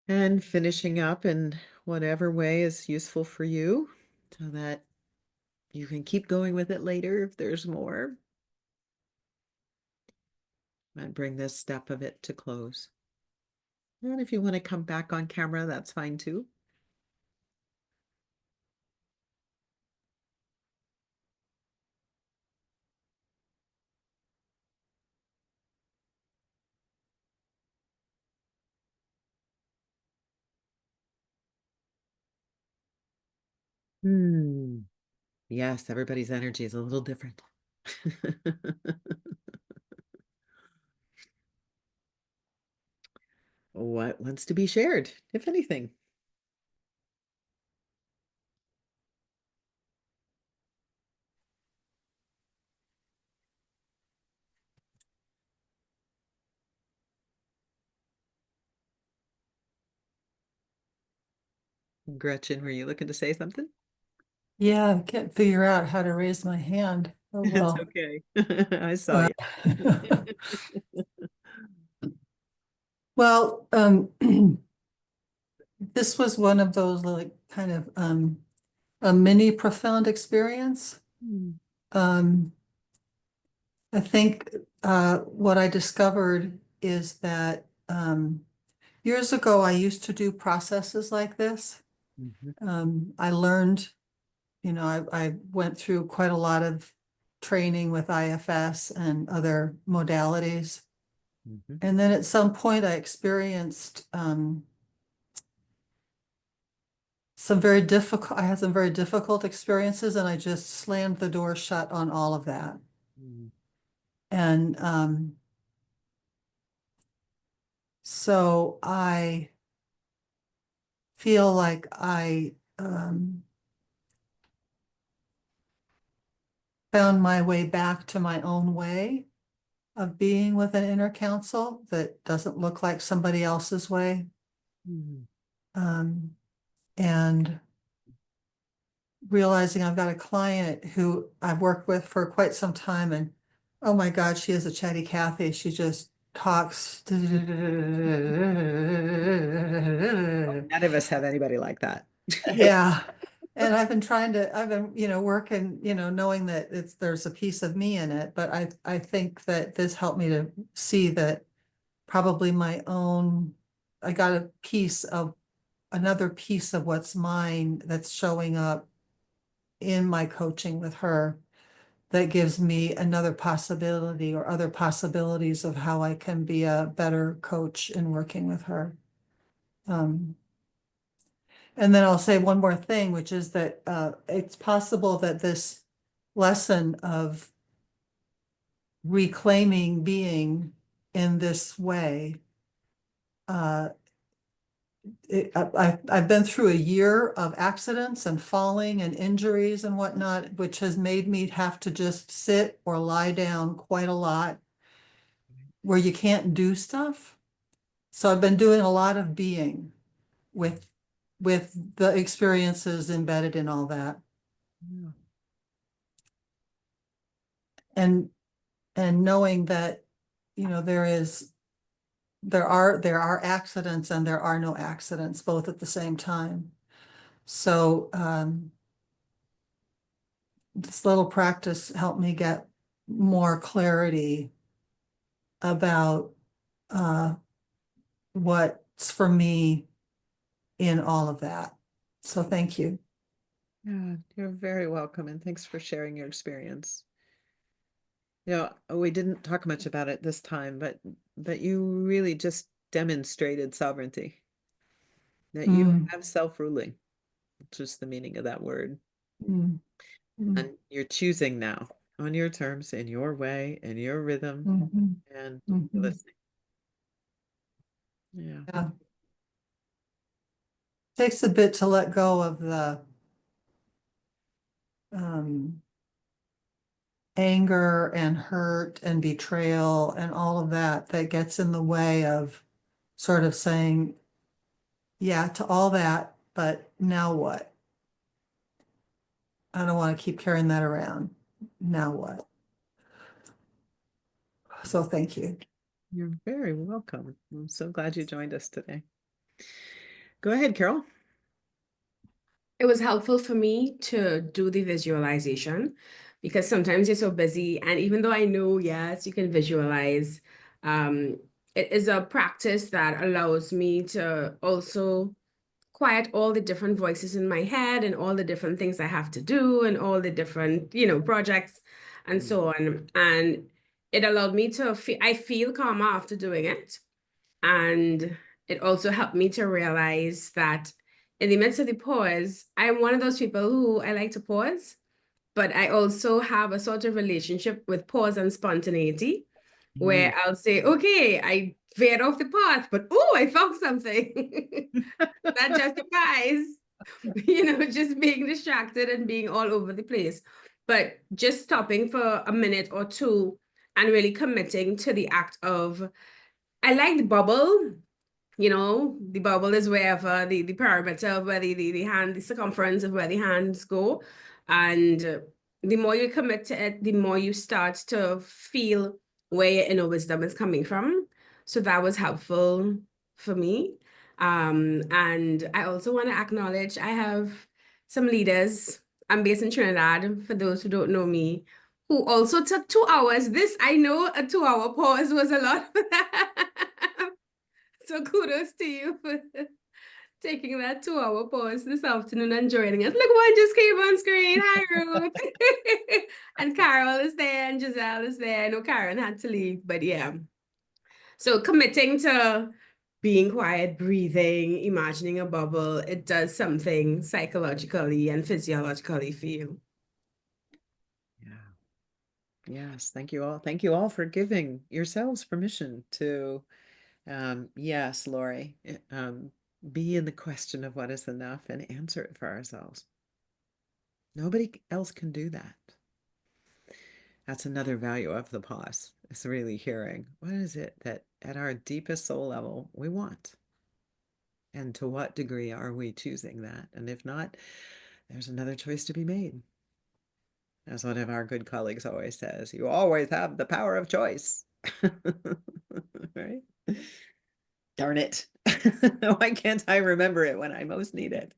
And finishing up in whatever way is useful for you so that you can keep going with it later if there's more. And bring this step of it to close. And if you want to come back on camera, that's fine too. Yes, everybody's energy is a little different. What wants to be shared, if anything? Gretchen, were you looking to say something? Yeah, I can't figure out how to raise my hand. Oh, It's well. okay. I saw you. Well, this was one of those like kind of a mini profound experience. Um, I think what I discovered is that years ago I used to do processes like this. I learned, I went through quite a lot of training with IFS and other modalities. And then at some point I experienced I had some very difficult experiences, and I just slammed the door shut on all of that. And so I feel like I found my way back to my own way of being with an inner counsel that doesn't look like somebody else's way. And realizing I've got a client who I've worked with for quite some time, and oh my God, she is a chatty Cathy. She just talks. None of us have anybody like that. Yeah. And I've been, working, knowing that there's a piece of me in it, but I think that this helped me to see that probably I got another piece of what's mine that's showing up in my coaching with her that gives me another possibility or other possibilities of how I can be a better coach in working with her. And then I'll say one more thing, which is that it's possible that this lesson of reclaiming being in this way, I've been through a year of accidents and falling and injuries and whatnot, which has made me have to just sit or lie down quite a lot where you can't do stuff. So I've been doing a lot of being with the experiences embedded in all that. And knowing that, there are accidents and there are no accidents, both at the same time. So this little practice helped me get more clarity about what's for me in all of that. So thank you. Yeah, you're very welcome, and thanks for sharing your experience. We didn't talk much about it this time, but you really just demonstrated sovereignty, that you have self-ruling, which is the meaning of that word. And you're choosing now on your terms, in your way, in your rhythm, and listening. Yeah. Takes a bit to let go of the anger and hurt and betrayal and all of that gets in the way of sort of saying, yeah, to all that, but now what? I don't want to keep carrying that around. Now what? So thank you. You're very welcome. I'm so glad you joined us today. Go ahead, Carol. It was helpful for me to do the visualization because sometimes you're so busy. And even though I know, yes, you can visualize, it is a practice that allows me to also quiet all the different voices in my head and all the different things I have to do and all the different, projects and so on. And it allowed me to I feel calmer after doing it. And it also helped me to realize that in the midst of the pause, I'm one of those people who I like to pause, but I also have a sort of relationship with pause and spontaneity where I'll say, okay, I veered off the path, but oh, I found something that justifies, just being distracted and being all over the place. But just stopping for a minute or two and really committing to the act of, I like the bubble. The bubble is wherever the perimeter of where the hand, the circumference of where the hands go. And the more you commit to it, the more you start to feel where your inner wisdom is coming from. So that was helpful for me. And I also want to acknowledge I have some leaders. I'm based in Trinidad, for those who don't know me, who also took 2 hours. This, I know a 2-hour pause was a lot. So kudos to you for taking that 2-hour pause this afternoon and joining us. Look what just came on screen. Hi, Ruth. And Carol is there and Giselle is there. I know Karen had to leave, but yeah. So committing to being quiet, breathing, imagining a bubble, it does something psychologically and physiologically for you. Yeah. Yes. Thank you all. Thank you all for giving yourselves permission to, yes, Lori, be in the question of what is enough and answer it for ourselves. Nobody else can do that. That's another value of the pause. It's really hearing what is it that at our deepest soul level we want? And to what degree are we choosing that? And if not, there's another choice to be made. As one of our good colleagues always says, you always have the power of choice. Right? Darn it. Why can't I remember it when I most need it?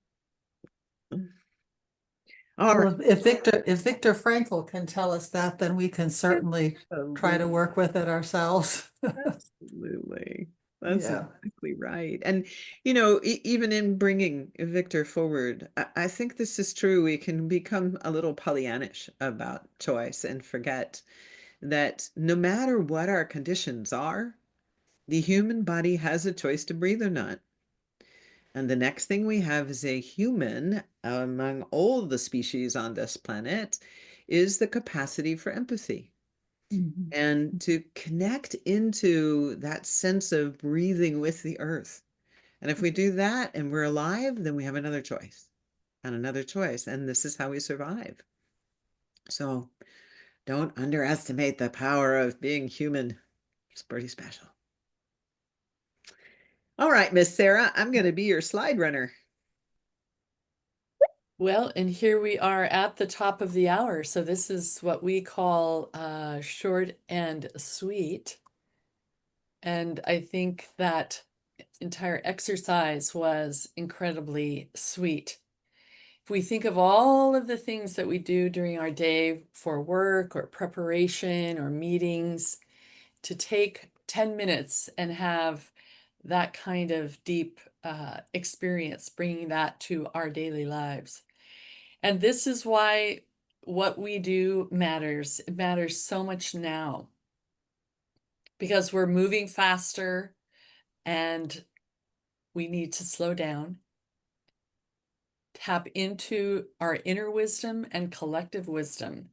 All right. Well, if Viktor Frankl can tell us that, then we can certainly try to work with it ourselves. Absolutely. That's Yeah. exactly right. And, even in bringing Viktor forward, I think this is true. We can become a little Pollyannish about choice and forget that no matter what our conditions are, the human body has a choice to breathe or not. And the next thing we have as a human, among all the species on this planet, is the capacity for empathy. And to connect into that sense of breathing with the earth. And if we do that and we're alive, then we have another choice and another choice. And this is how we survive. So don't underestimate the power of being human. It's pretty special. All right, Miss Sarah, I'm going to be your slide runner. Well, and here we are at the top of the hour. So this is what we call short and sweet. And I think that entire exercise was incredibly sweet. If we think of all of the things that we do during our day for work or preparation or meetings, to take 10 minutes and have that kind of deep experience, bringing that to our daily lives. And this is why what we do matters. It matters so much now because we're moving faster and we need to slow down, tap into our inner wisdom and collective wisdom.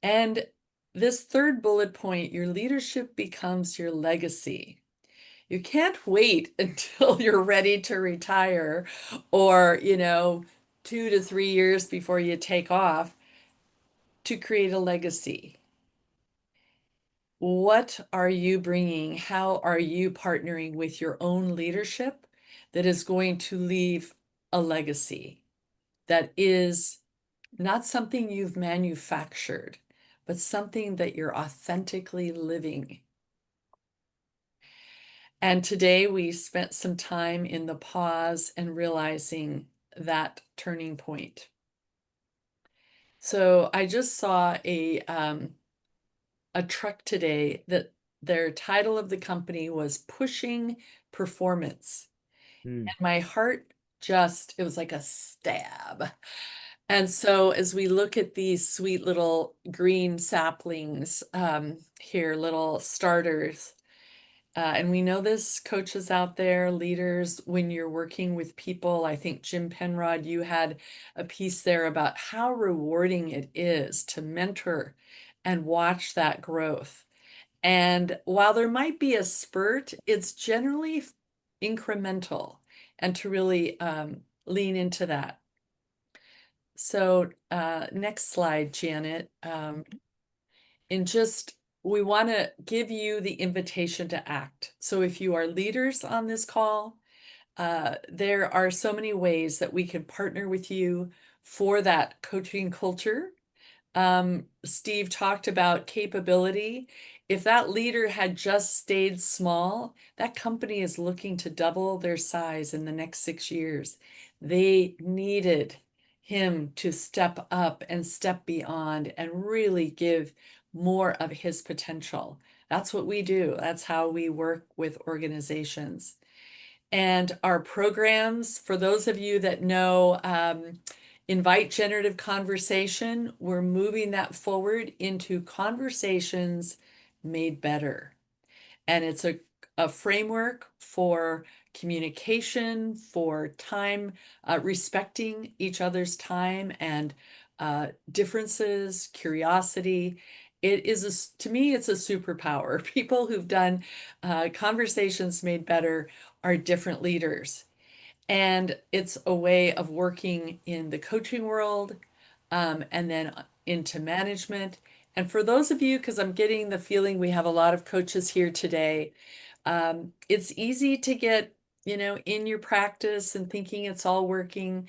And this third bullet point, your leadership becomes your legacy. You can't wait until you're ready to retire or, 2 to 3 years before you take off to create a legacy. What are you bringing? How are you partnering with your own leadership that is going to leave a legacy that is not something you've manufactured, but something that you're authentically living? And today we spent some time in the pause and realizing that turning point. So I just saw a truck today that their title of the company was Pushing Performance. Mm. And my heart just, it was like a stab. And so as we look at these sweet little green saplings here, little starters, and we know this, coaches out there, leaders, when you're working with people, I think Jim Penrod, you had a piece there about how rewarding it is to mentor and watch that growth. And while there might be a spurt, it's generally incremental, and to really lean into that. So next slide, Janet. And just, we want to give you the invitation to act. So if you are leaders on this call, there are so many ways that we can partner with you for that coaching culture. Steve talked about capability. If that leader had just stayed small, that company is looking to double their size in the next 6 years. They needed him to step up and step beyond and really give more of his potential. That's what we do. That's how we work with organizations. And our programs, for those of you that know, Invite Generative Conversation, we're moving that forward into Conversations Made Better. And it's a framework for communication, for time, respecting each other's time and differences, curiosity. It is, to me, it's a superpower. People who've done Conversations Made Better are different leaders. And it's a way of working in the coaching world, and then into management. And for those of you, because I'm getting the feeling we have a lot of coaches here today, it's easy to get, in your practice and thinking it's all working.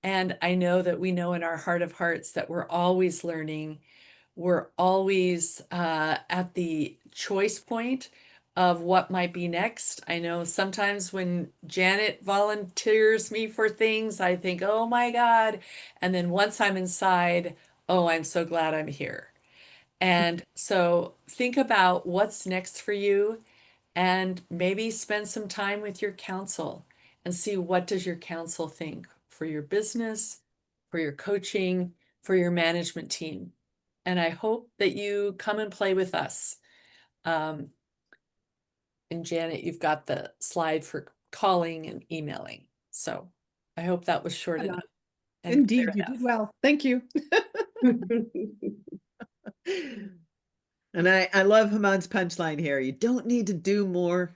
And I know that we know in our heart of hearts that we're always learning. We're always at the choice point of what might be next. I know sometimes when Janet volunteers me for things, I think, oh my God. And then once I'm inside, oh, I'm so glad I'm here. And so think about what's next for you, and maybe spend some time with your counsel and see what does your counsel think for your business, for your coaching, for your management team. And I hope that you come and play with us. And Janet, you've got the slide for calling and emailing. So I hope that was short enough. And Indeed, you did well. Thank you. And I love Hamad's punchline here. You don't need to do more,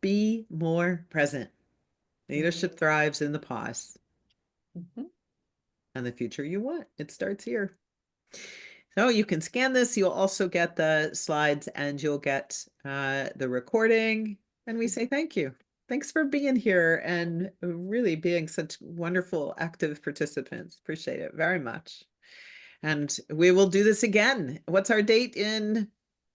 be more present. Leadership thrives in the pause. Mhm. And the future you want. It starts here. So you can scan this. You'll also get the slides and you'll get the recording. And we say thank you. Thanks for being here and really being such wonderful, active participants. Appreciate it very much. And we will do this again. What's our date in,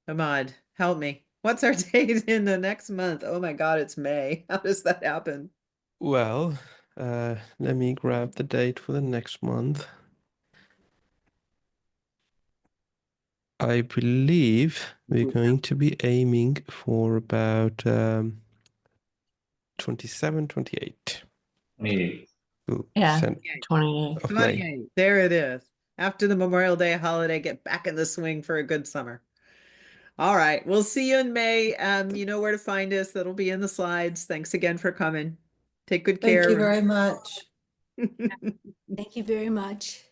Ahmad? Help me. What's our date in the next month? Oh my God, it's May. How does that happen? Well, let me grab the date for the next month. I believe we're going to be aiming for about 27, 28. Yeah, Cent 28. of May. 28. There it is. After the Memorial Day holiday, get back in the swing for a good summer. All right. We'll see you in May. You know where to find us. That'll be in the slides. Thanks again for coming. Take good care. Thank you very much. Thank you very much.